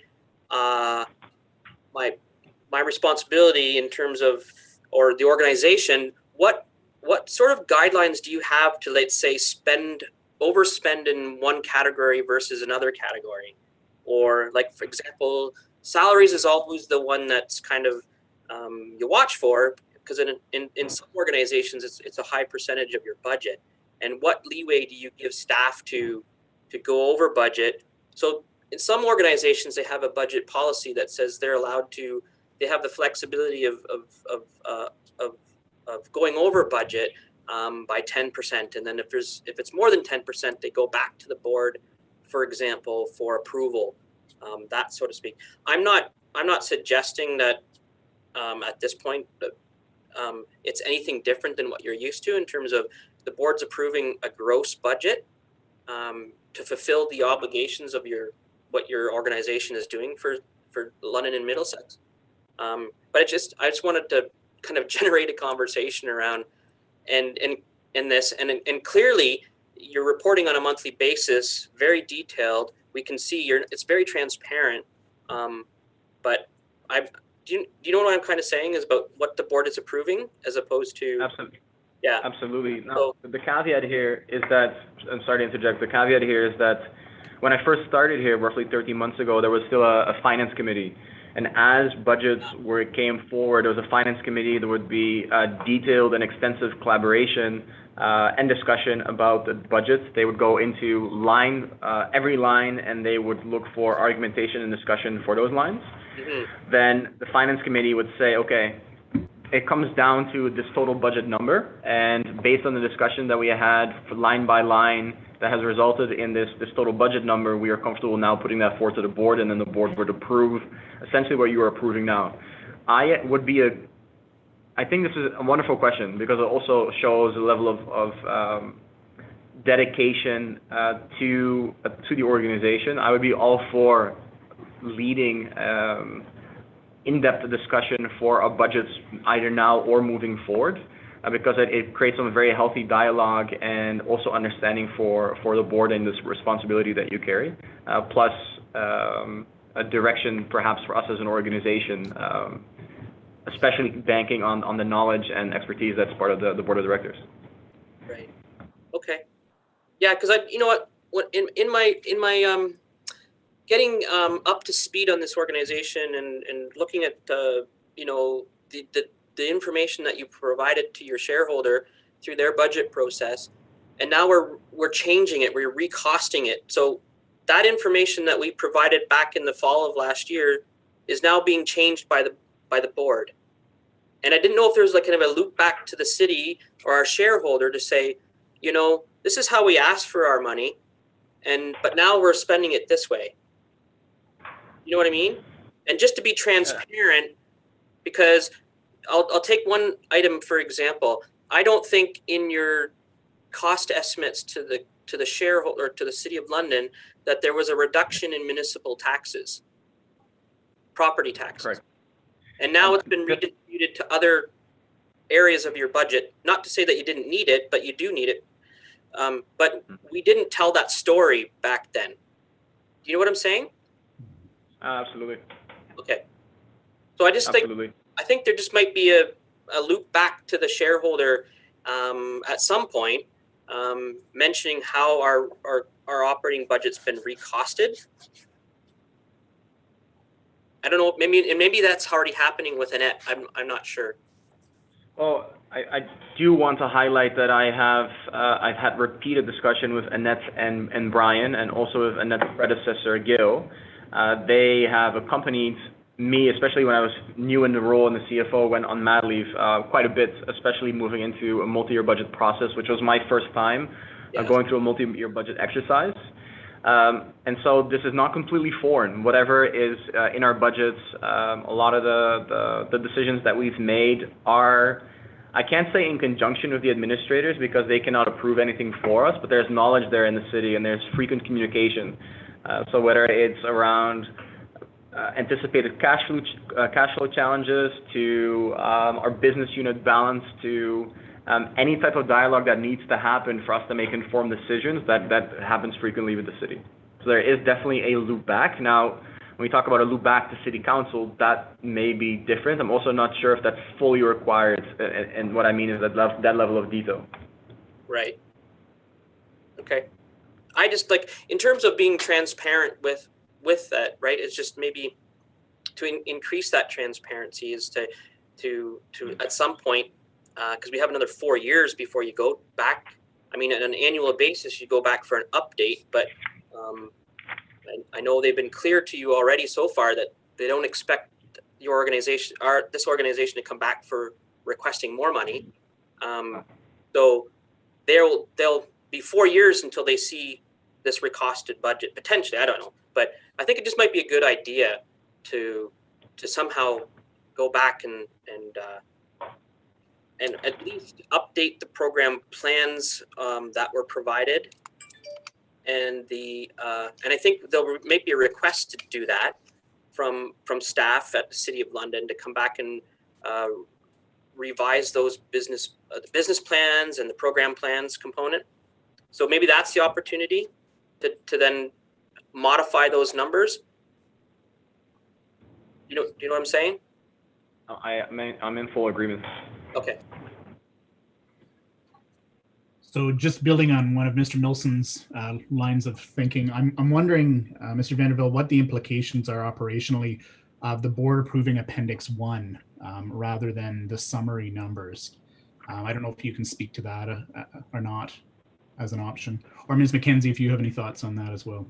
responsibility in terms of, or the organization, what sort of guidelines do you have to, let's say, spend overspend in one category versus another category. Or like, for example, salaries is always the one that's kind of you watch for, because in some organizations, it's a high percentage of your budget. And what leeway do you give staff to go over budget? So in some organizations, they have a budget policy that says they're allowed to, they have the flexibility of going over budget by 10%. And then if it's more than 10%, they go back to the board, for example, for approval, that so to speak. I'm not suggesting that at this point that it's anything different than what you're used to in terms of the board's approving a gross budget to fulfill the obligations of what your organization is doing for London and Middlesex. But I just wanted to kind of generate a conversation around and this, and clearly you're reporting on a monthly basis, very detailed. We can see it's very transparent. But do you know what I'm kind of saying is about what the board is approving as opposed to? Absolutely. Yeah. Absolutely. Now, the caveat here is that, I'm sorry to interject, the caveat here is that when I first started here, roughly 13 months ago, there was still a finance committee. And as budgets came forward, there was a finance committee. There would be detailed and extensive collaboration and discussion about the budgets. They would go into every line, and they would look for argumentation and discussion for those lines. Mm-hmm. Then the finance committee would say, okay, it comes down to this total budget number, and based on the discussion that we had for line by line that has resulted in this total budget number, we are comfortable now putting that forward to the board, and then the board would approve essentially what you are approving now. I think this is a wonderful question because it also shows a level of dedication to the organization. I would be all for leading in-depth discussion for our budgets either now or moving forward, because it creates some very healthy dialogue and also understanding for the board and this responsibility that you carry, plus a direction perhaps for us as an organization, especially banking on the knowledge and expertise that's part of the board of directors. Right. Okay. Yeah, because you know what, in my getting up to speed on this organization and looking at the information that you provided to your shareholder through their budget process, and now we're changing it, we're recosting it. So that information that we provided back in the fall of last year is now being changed by the board. And I didn't know if there was like kind of a loop back to the city or our shareholder to say, this is how we asked for our money, but now we're spending it this way. You know what I mean? And just to be transparent, because I'll take one item for example. I don't think in your cost estimates to the shareholder, to the City of London, that there was a reduction in municipal taxes, property taxes. Correct. And now it's been redistributed to other areas of your budget. Not to say that you didn't need it, but you do need it. But we didn't tell that story back then. Do you know what I'm saying? Absolutely. Okay. So I just think there just might be a loop back to the shareholder at some point, mentioning how our operating budget's been recosted. I don't know, maybe that's already happening with Annette. I'm not sure. Well, I do want to highlight that I've had repeated discussion with Annette and Brian, and also with Annette's predecessor, Gil. They have accompanied me, especially when I was new in the role and the CFO went on mat leave, quite a bit, especially moving into a multi-year budget process, which was my first time going through a multi-year budget exercise. And so this is not completely foreign. Whatever is in our budgets, a lot of the decisions that we've made are, I can't say in conjunction with the administrators because they cannot approve anything for us, but there's knowledge there in the city and there's frequent communication. So whether it's around anticipated cash flow challenges to our business unit balance to any type of dialogue that needs to happen for us to make informed decisions, that happens frequently with the city. So there is definitely a loop back. Now, when we talk about a loop back to city council, that may be different. I'm also not sure if that's fully required, and what I mean is that level of detail. Right. Okay. I just like, in terms of being transparent with that, right? It's just maybe to increase that transparency is to at some point, because we have another 4 years before you go back. I mean, on an annual basis, you go back for an update, but I know they've been clear to you already so far that they don't expect your organization, this organization, to come back for requesting more money. So they'll be 4 years until they see this recasted budget, potentially. I don't know, but I think it just might be a good idea to somehow go back and at least update the program plans that were provided. And I think there'll maybe a request to do that from staff at the City of London to come back and revise those the business plans and the program plans component. So maybe that's the opportunity to then modify those numbers. Do you know what I'm saying? I'm in full agreement. Okay. So just building on one of Mr. Milson's lines of thinking, I'm wondering, Mr. Vanderville, what the implications are operationally of the board approving Appendix One rather than the summary numbers. I don't know if you can speak to that or not as an option. Or Ms. McKenzie, if you have any thoughts on that as well.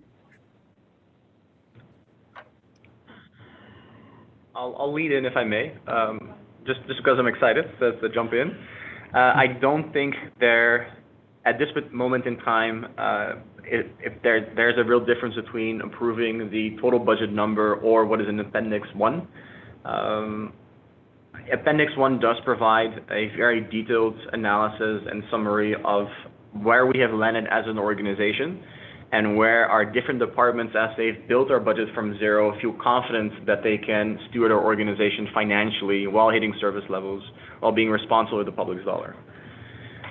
I'll lead in if I may, just because I'm excited to jump in. I don't think at this moment in time, if there's a real difference between approving the total budget number or what is in Appendix 1. Appendix 1 does provide a very detailed analysis and summary of where we have landed as an organization and where our different departments, as they've built our budget from zero, feel confident that they can steward our organization financially while hitting service levels, while being responsible with the public's dollar.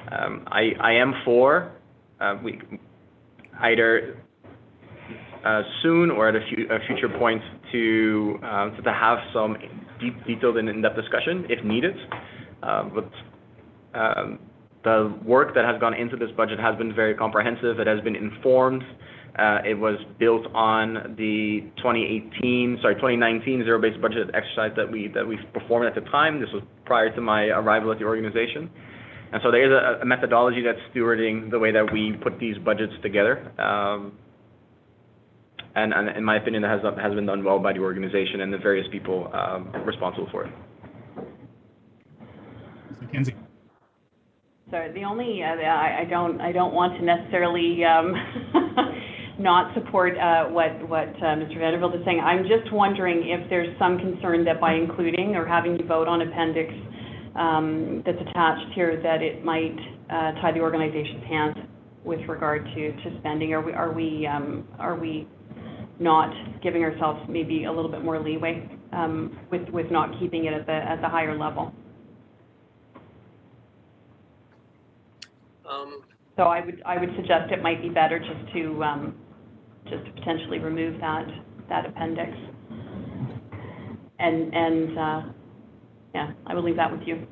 I am for either soon or at a future point to have some detailed and in-depth discussion if needed. But the work that has gone into this budget has been very comprehensive. It has been informed. It was built on the 2019 zero-based budget exercise that we performed at the time. This was prior to my arrival at the organization. And so there is a methodology that's stewarding the way that we put these budgets together. And in my opinion, that has been done well by the organization and the various people responsible for it. Ms. McKenzie. Sorry, the only I don't want to necessarily not support what Mr. Vanderville is saying. I'm just wondering if there's some concern that by including or having you vote on appendix that's attached here, that it might tie the organization's hands with regard to spending. Are we not giving ourselves maybe a little bit more leeway with not keeping it at the higher level? So I would suggest it might be better just to potentially remove that appendix. And yeah, I will leave that with you.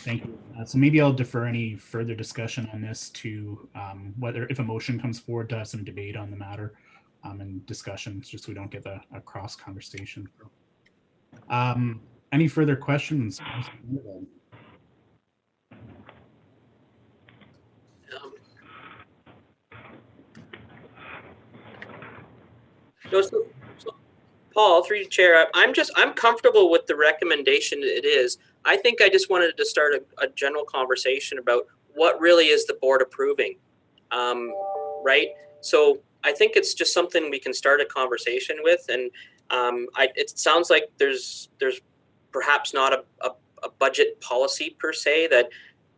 Thank you. So maybe I'll defer any further discussion on this to whether, if a motion comes forward, to have some debate on the matter and discussions, just so we don't get a cross conversation. Any further questions? So Paul, through the chair, I'm comfortable with the recommendation it is. I think I just wanted to start a general conversation about what really is the board approving, right? So I think it's just something we can start a conversation with, and it sounds like there's perhaps not a budget policy per se that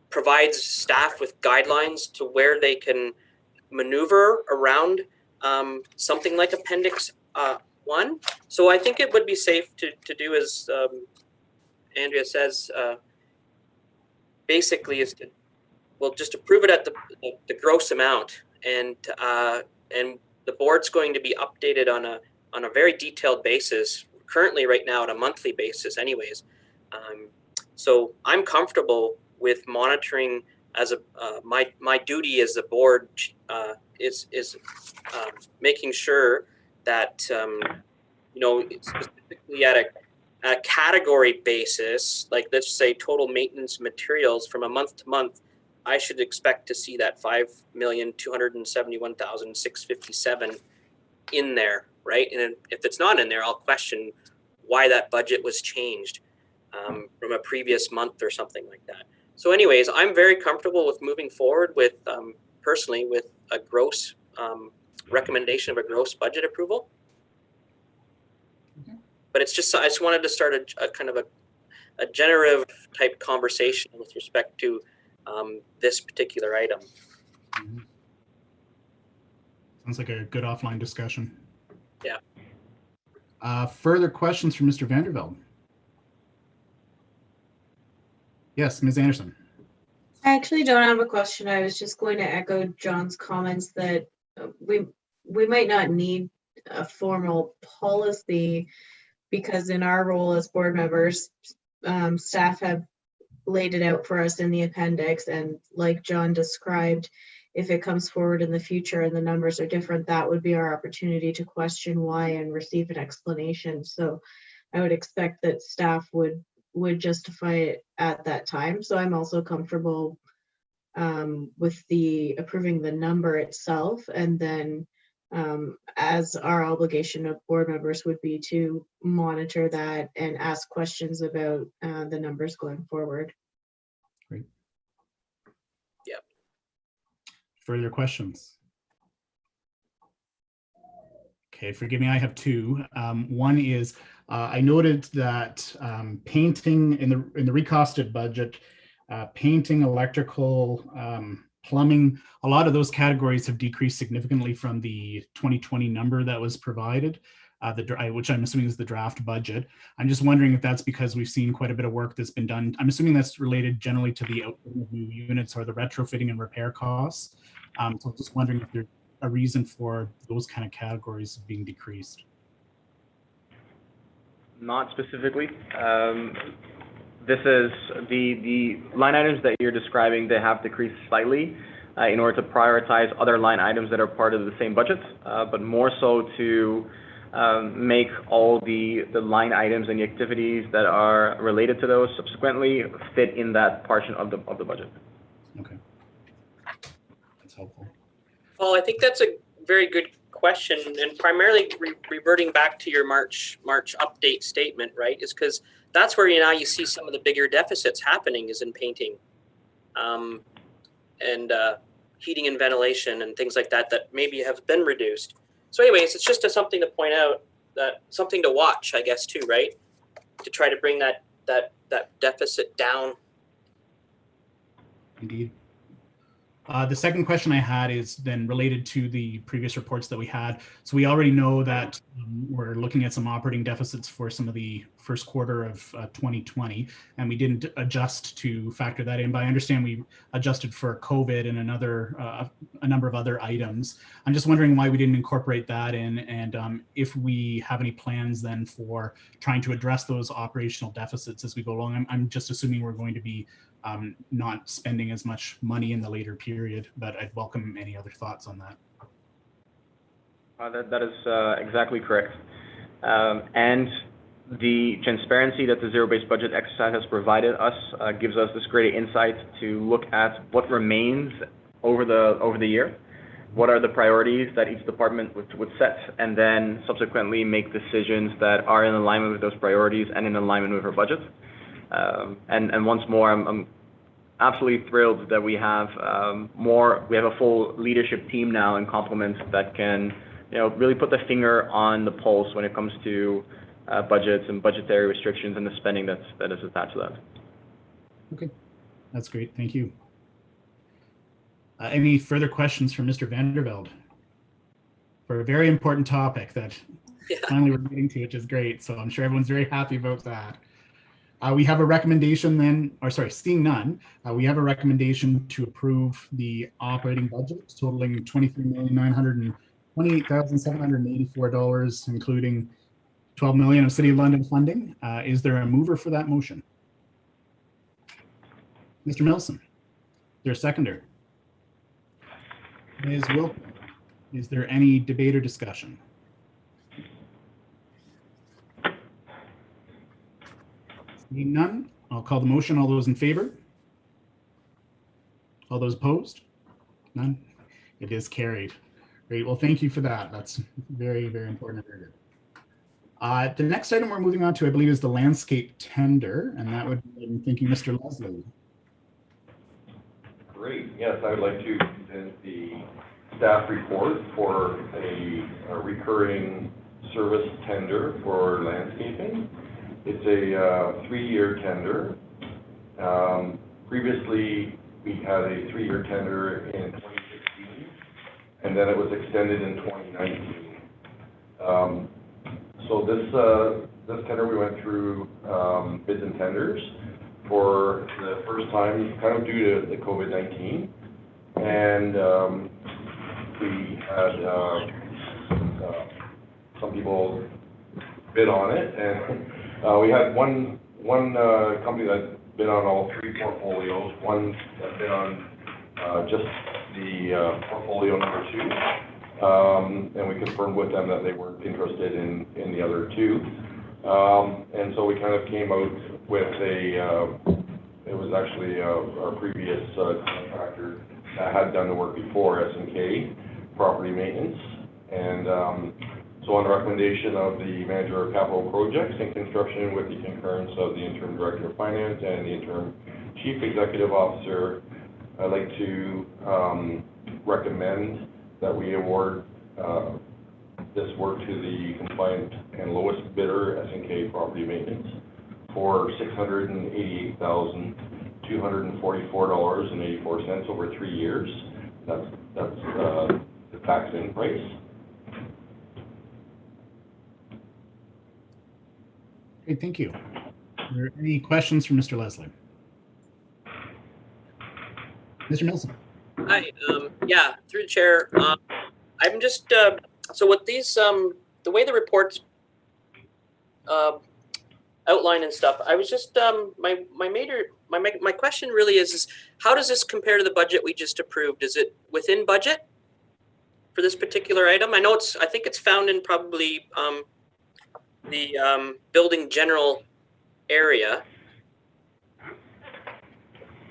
provides staff with guidelines to where they can maneuver around something like Appendix 1. So I think it would be safe to do as Andrea says, basically is to, well, just approve it at the gross amount, and the board's going to be updated on a very detailed basis, currently right now on a monthly basis anyways. So I'm comfortable with monitoring as a my duty as the board is making sure that specifically at a category basis, like let's say total maintenance materials from a month to month, I should expect to see that $5,271,657 in there, right? And if it's not in there, I'll question why that budget was changed from a previous month or something like that. So anyways, I'm very comfortable with moving forward with, personally, with a gross recommendation of a gross budget approval. But it's just, I just wanted to start a kind of a generative type conversation with respect to this particular item. Sounds like a good offline discussion. Yeah. Further questions from Mr. Vandervelde? Yes, Ms. Anderson. I actually don't have a question. I was just going to echo John's comments that we might not need a formal policy, because in our role as board members, staff have laid it out for us in the appendix, and like John described, if it comes forward in the future and the numbers are different, that would be our opportunity to question why and receive an explanation. So I would expect that staff would justify it at that time. So I'm also comfortable with the approving the number itself, and then as our obligation of board members would be to monitor that and ask questions about the numbers going forward. Great. Yeah. Further questions? Okay, forgive me, I have two. One is, I noted that painting in the recasted budget, painting, electrical, plumbing, a lot of those categories have decreased significantly from the 2020 number that was provided, which I'm assuming is the draft budget. I'm just wondering if that's because we've seen quite a bit of work that's been done. I'm assuming that's related generally to the outputting of new units or the retrofitting and repair costs. So I'm just wondering if there's a reason for those kind of categories being decreased. Not specifically. This is the line items that you're describing, they have decreased slightly in order to prioritize other line items that are part of the same budget, but more so to make all the line items and the activities that are related to those subsequently fit in that portion of the budget. Okay, that's helpful. Paul, I think that's a very good question, and primarily reverting back to your March update statement, right? Is because that's where now you see some of the bigger deficits happening is in painting, and heating and ventilation and things like that maybe have been reduced. So anyways, it's just something to point out, that something to watch, I guess, too, right? To try to bring that deficit down. Indeed. The second question I had is then related to the previous reports that we had. So we already know that we're looking at some operating deficits for some of the first quarter of 2020, and we didn't adjust to factor that in. But I understand we adjusted for COVID and a number of other items. I'm just wondering why we didn't incorporate that in, and if we have any plans then for trying to address those operational deficits as we go along. I'm just assuming we're going to be not spending as much money in the later period, but I'd welcome any other thoughts on that. That is exactly correct. And the transparency that the zero-based budget exercise has provided us gives us this great insight to look at what remains over the year, what are the priorities that each department would set, and then subsequently make decisions that are in alignment with those priorities and in alignment with our budget. And once more, I'm absolutely thrilled that we have a full leadership team now in complement that can, really put the finger on the pulse when it comes to budgets and budgetary restrictions and the spending that is attached to that. Okay, that's great. Thank you. Any further questions from Mr. Vandervelde for a very important topic that finally we're getting to, which is great. So I'm sure everyone's very happy about that. We have a recommendation then, or sorry, seeing none, we have a recommendation to approve the operating budget totaling $23,928,784, including $12 million of City of London funding. Is there a mover for that motion? Mr. Milson. there a seconder? Ms. Wilson, is there any debate or discussion? Seeing none, I'll call the motion. All those in favor? All those opposed? None? It is carried. Great. Well, thank you for that. That's very, very important and very good. The next item we're moving on to, I believe, is the landscape tender, and that would be, I'm thinking, Mr. Leslie. Great. Yes, I would like to present the staff report for a recurring service tender for landscaping. It's a 3-year tender. Previously, we had a 3-year tender in 2016, and then it was extended in 2019. So this tender, we went through bids and tenders for the first time, kind of due to the COVID-19, and we had some people bid on it, and we had one company that bid on all 3 portfolios, one that bid on just the portfolio number 2, and we confirmed with them that they weren't interested in the other 2. And so we kind of came out with it was actually our previous contractor that had done the work before, S&K Property Maintenance. And so on the recommendation of the Manager of Capital Projects and Construction, with the concurrence of the Interim Director of Finance and the Interim Chief Executive Officer, I'd like to recommend that we award this work to the compliant and lowest bidder, S&K Property Maintenance, for $688,244.84 over 3 years. That's the tax-in price. Okay, thank you. Are there any questions from Mr. Leslie? Mr. Nelson. Hi. Yeah, through the chair. I'm just so with these the way the reports outline and stuff. I was just my question really is how does this compare to the budget we just approved? Is it within budget for this particular item? I think it's found in probably the building general area.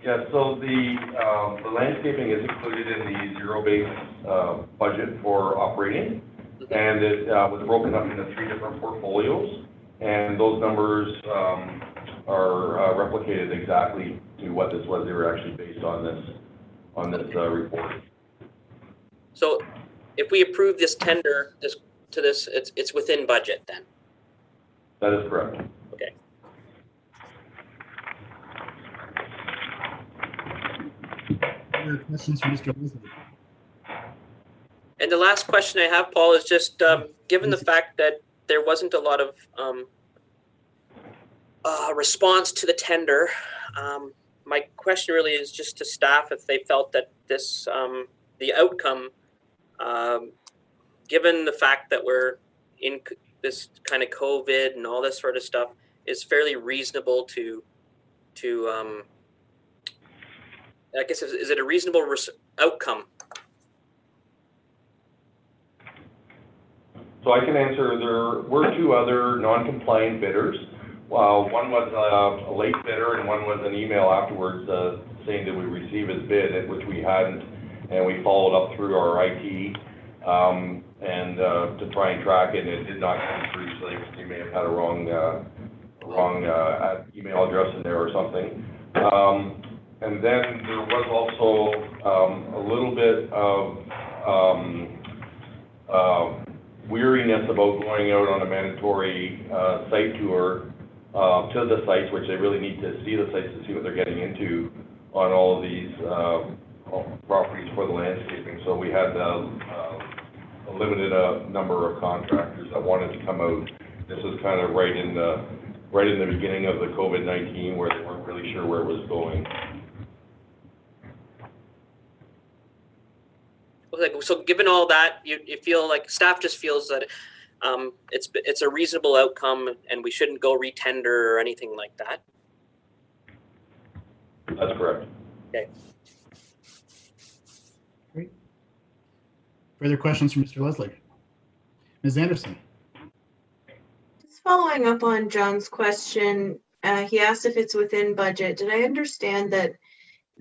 Yeah, so the landscaping is included in the zero-based budget for operating, and it was broken up into 3 different portfolios, and those numbers are replicated exactly to what this was. They were actually based on this report. So if we approve this tender it's within budget then? That is correct. Okay. Other questions from Mr. Leslie? And the last question I have, Paul, is just given the fact that there wasn't a lot of response to the tender, my question really is just to staff if they felt that this the outcome, given the fact that we're in this kind of COVID and all this sort of stuff, is fairly reasonable to I guess, is it a reasonable outcome? So I can answer. There were 2 other non-compliant bidders. One was a late bidder, and one was an email afterwards saying that we receive his bid, which we hadn't, and we followed up through our IT and to try and track it, and it did not come through. So they may have had a wrong email address in there or something. And then there was also a little bit of weariness about going out on a mandatory site tour to the sites, which they really need to see the sites to see what they're getting into on all of these properties for the landscaping. So we had a limited number of contractors that wanted to come out. This was kind of right in the beginning of the COVID-19, where they weren't really sure where it was going. So given all that, you feel like staff just feels that it's a reasonable outcome and we shouldn't go retender or anything like that? That's correct. Okay. Further questions from Mr. Leslie? Ms. Anderson? Just following up on John's question, he asked if it's within budget. Did I understand that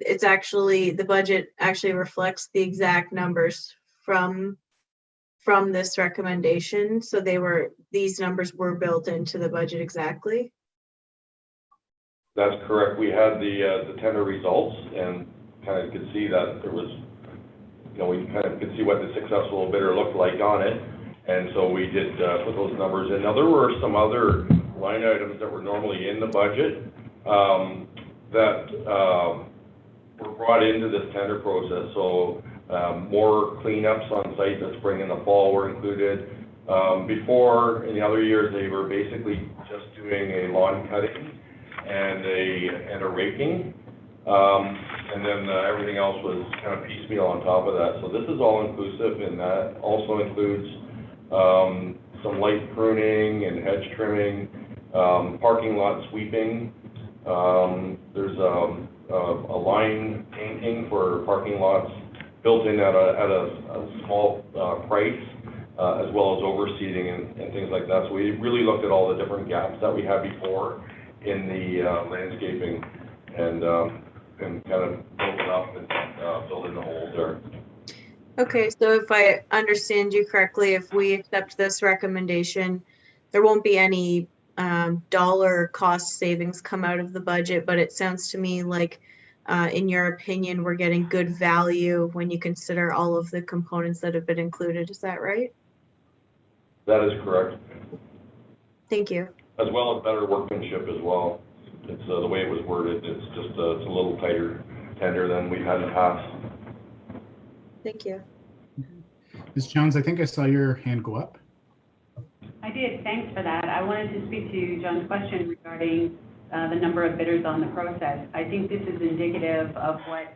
it's actually, the budget actually reflects the exact numbers from this recommendation? So these numbers were built into the budget exactly? That's correct. We had the tender results and kind of could see that there was, we kind of could see what the successful bidder looked like on it. And so we did put those numbers in. Now, there were some other line items that were normally in the budget that were brought into this tender process. So more cleanups on site that spring and the fall were included. Before, in the other years, they were basically just doing a lawn cutting and a raking. And then everything else was kind of piecemeal on top of that. So this is all inclusive, and that also includes some light pruning and hedge trimming, parking lot sweeping. There's a line painting for parking lots built in at a small price, as well as overseeding and things like that. So we really looked at all the different gaps that we had before in the landscaping and kind of built it up and filled in the holes there. Okay, so if I understand you correctly, if we accept this recommendation, there won't be any dollar cost savings come out of the budget, but it sounds to me like, in your opinion, we're getting good value when you consider all of the components that have been included. Is that right? That is correct. Thank you. As well as better workmanship as well. It's the way it was worded. It's just it's a little tighter tender than we've had in the past. Thank you. Ms. Jones, I think I saw your hand go up. I did. Thanks for that. I wanted to speak to John's question regarding the number of bidders on the process. I think this is indicative of what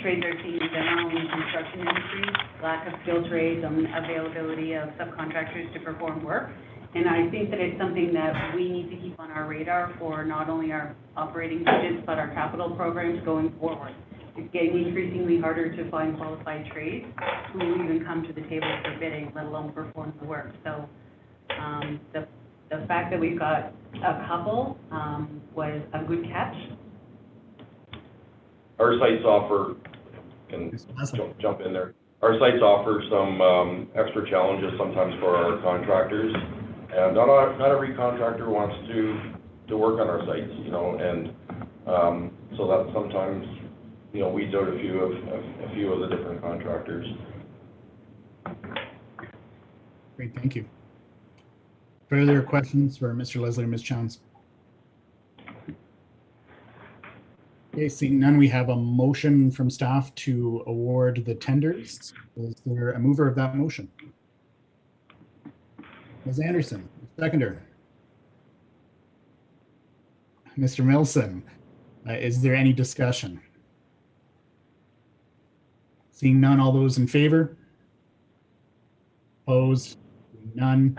trades are seeing in general in the construction industry, lack of skilled trades and availability of subcontractors to perform work. And I think that it's something that we need to keep on our radar for not only our operating budgets, but our capital programs going forward. It's getting increasingly harder to find qualified trades who will even come to the table for bidding, let alone perform the work. So the fact that we've got a couple was a good catch. Our sites offer, jump in there. Our sites offer some extra challenges sometimes for our contractors. And not every contractor wants to work on our sites, and so that sometimes, weeds out a few of the different contractors. Great, thank you. Further questions for Mr. Leslie and Ms. Chance? Okay, seeing none, we have a motion from staff to award the tenders. Is there a mover of that motion? Ms. Anderson, seconder. Mr. Milson, is there any discussion? Seeing none, all those in favor? Opposed? None.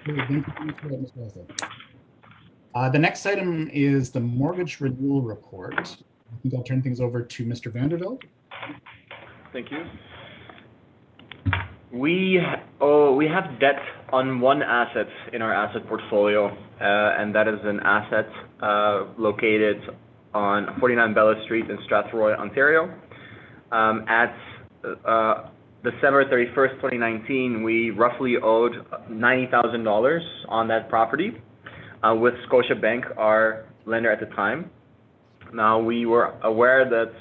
Thank you for that, Mr. Leslie. The next item is the mortgage renewal report. I think I'll turn things over to Mr. Vandervelde. Thank you. We have debt on one asset in our asset portfolio, and that is an asset located on 49 Bella Street in Strathroy, Ontario. At December 31st, 2019, we roughly owed $90,000 on that property with Scotiabank, our lender at the time. Now, we were aware that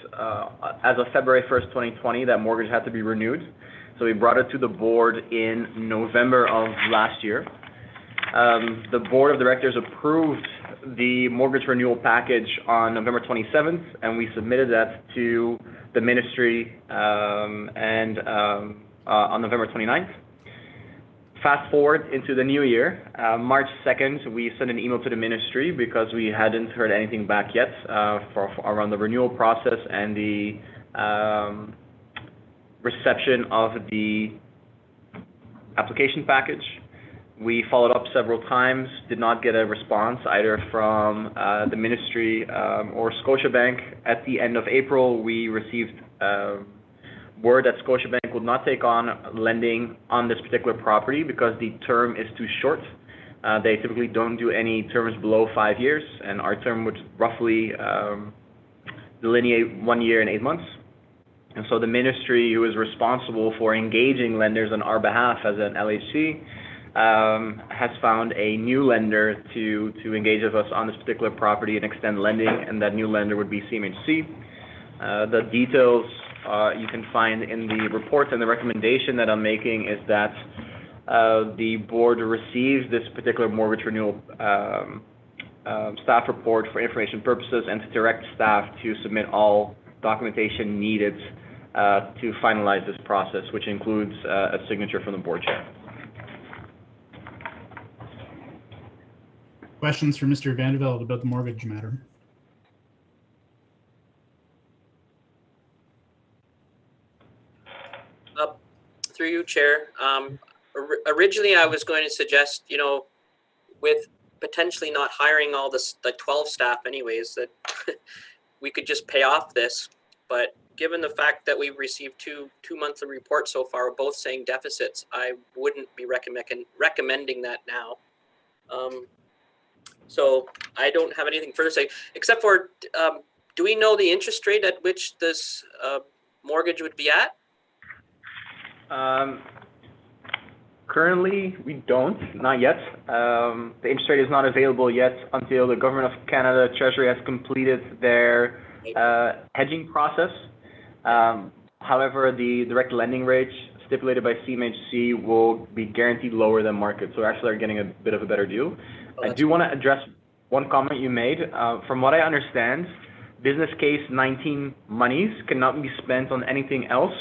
as of February 1st, 2020, that mortgage had to be renewed. So we brought it to the board in November of last year. The board of directors approved the mortgage renewal package on November 27th, and we submitted that to the ministry on November 29th. Fast forward into the new year, March 2nd, we sent an email to the ministry because we hadn't heard anything back yet around the renewal process and the reception of the application package. We followed up several times, did not get a response either from the ministry or Scotiabank. At the end of April, we received word that Scotiabank will not take on lending on this particular property because the term is too short. They typically don't do any terms below 5 years, and our term would roughly delineate 1 year and 8 months. And so the ministry, who is responsible for engaging lenders on our behalf as an LHC, has found a new lender to engage with us on this particular property and extend lending, and that new lender would be Cmhc. The details you can find in the report, and the recommendation that I'm making is that the board receives this particular mortgage renewal staff report for information purposes and to direct staff to submit all documentation needed to finalize this process, which includes a signature from the board chair. Questions for Mr. Vandeveld about the mortgage matter? Through you, Chair. Originally, I was going to suggest, you know, with potentially not hiring all the 12 staff anyways, that we could just pay off this. But given the fact that we've received two monthly reports so far, both saying deficits, I wouldn't be recommending that now. So I don't have anything further to say, except for, do we know the interest rate at which this mortgage would be at? Currently, we don't, not yet. The interest rate is not available yet until the Government of Canada Treasury has completed their hedging process. However, the direct lending rates stipulated by Cmhc will be guaranteed lower than market, so actually are getting a bit of a better deal. I do want to address one comment you made. From what I understand, business case 19 monies cannot be spent on anything else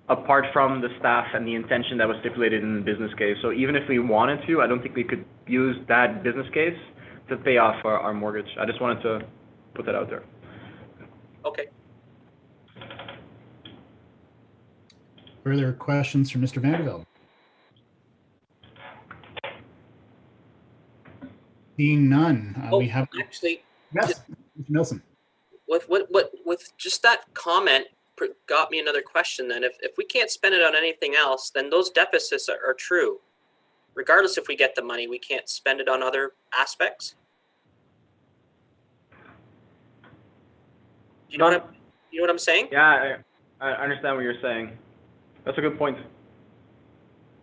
apart from the staff and the intention that was stipulated in the business case. So even if we wanted to, I don't think we could use that business case to pay off our mortgage. I just wanted to put that out there. Okay. Further questions from Mr. Vandeveld? Seeing none, we have actually. Yes, Mr. Nilsson. With just that comment got me another question. Then, if we can't spend it on anything else, then those deficits are true. Regardless if we get the money, we can't spend it on other aspects. Do you know what I'm saying? Yeah, I understand what you're saying. That's a good point.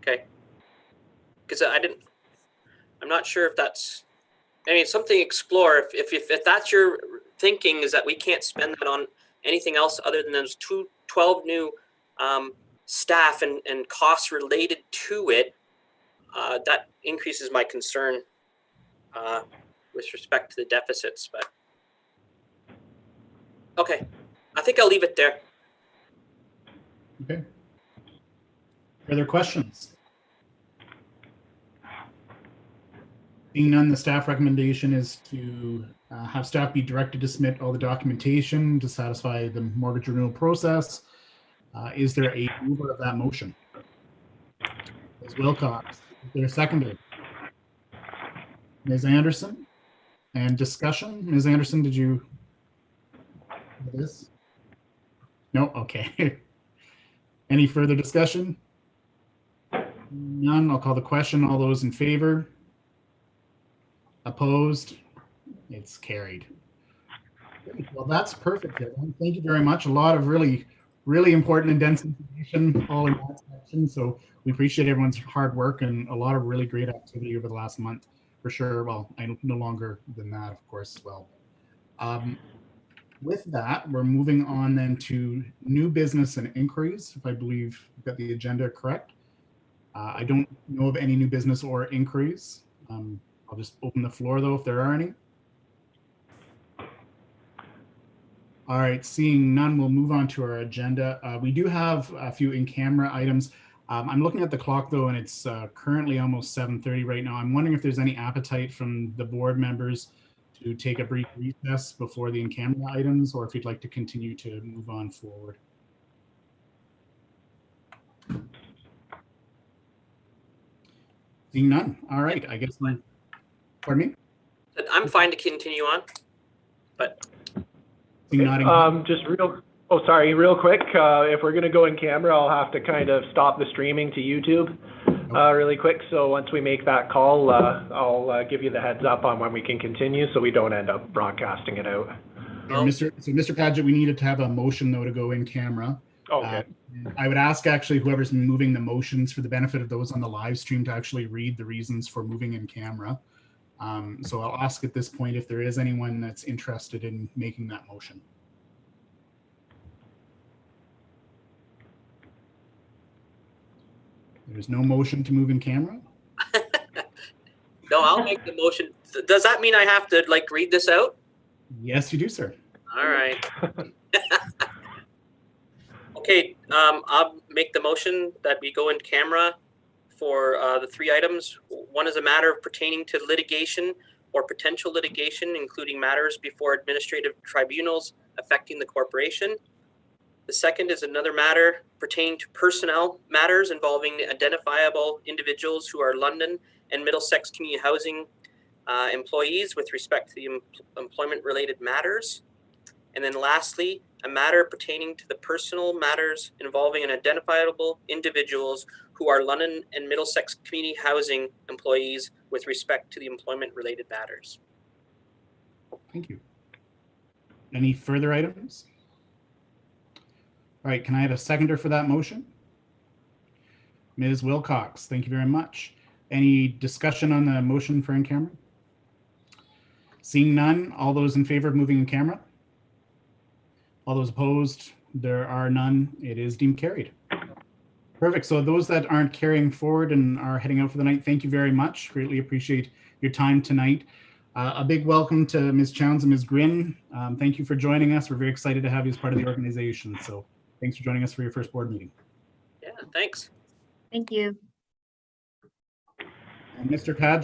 Okay. Because I'm not sure if that's. I mean, something to explore. If that's your thinking, is that we can't spend that on anything else other than those 12 new staff and costs related to it, that increases my concern with respect to the deficits. But okay, I think I'll leave it there. Okay. Further questions? Being none, the staff recommendation is to have staff be directed to submit all the documentation to satisfy the mortgage renewal process. Is there a mover of that motion? Ms. Wilcox, is there a seconder? Ms. Anderson? And discussion? Ms. Anderson, did you do this? No? Okay. Any further discussion? None. I'll call the question. All those in favor? Opposed? It's carried. Well, that's perfect. Thank you very much. A lot of really important and dense information all in that section. So we appreciate everyone's hard work and a lot of really great activity over the last month for sure. Well, I know no longer than that, of course, as well. With that, we're moving on then to new business and inquiries, if I believe we've got the agenda correct. I don't know of any new business or inquiries. I'll just open the floor though, if there are any. All right, seeing none, we'll move on to our agenda. We do have a few in-camera items. I'm looking at the clock though, and it's currently almost 7:30 right now. I'm wondering if there's any appetite from the board members to take a brief recess before the in-camera items, or if you'd like to continue to move on forward. Seeing none. All right, I guess. Pardon me? I'm fine to continue on, but just real. Oh, sorry, real quick, if we're gonna go in camera, I'll have to kind of stop the streaming to YouTube, really quick. So once we make that call, I'll give you the heads up on when we can continue, so we don't end up broadcasting it out. Mr. Paget, we needed to have a motion though to go in camera. Okay. I would ask actually whoever's moving the motions for the benefit of those on the live stream to actually read the reasons for moving in camera. So I'll ask at this point if there is anyone that's interested in making that motion. There's no motion to move in camera? No, I'll make the motion. Does that mean I have to like read this out? Yes, you do, sir. All right. Okay, I'll make the motion that we go in camera for the 3 items. One is a matter pertaining to litigation or potential litigation, including matters before administrative tribunals affecting the corporation. The second is another matter pertaining to personnel matters involving identifiable individuals who are London and Middlesex community housing employees with respect to the employment-related matters. And then lastly, a matter pertaining to the personal matters involving an identifiable individuals who are London and Middlesex community housing employees with respect to the employment-related matters. Thank you. Any further items? All right, can I have a seconder for that motion? Ms. Wilcox, thank you very much. Any discussion on the motion for in camera? Seeing none, all those in favor of moving in camera? All those opposed? There are none. It is deemed carried. Perfect. So those that aren't carrying forward and are heading out for the night, thank you very much. Greatly appreciate your time tonight. A big welcome to Ms. Chowns and Ms. Grin. Thank you for joining us. We're very excited to have you as part of the organization. So thanks for joining us for your first board meeting. Yeah, thanks. Thank you. And Mr. Pad,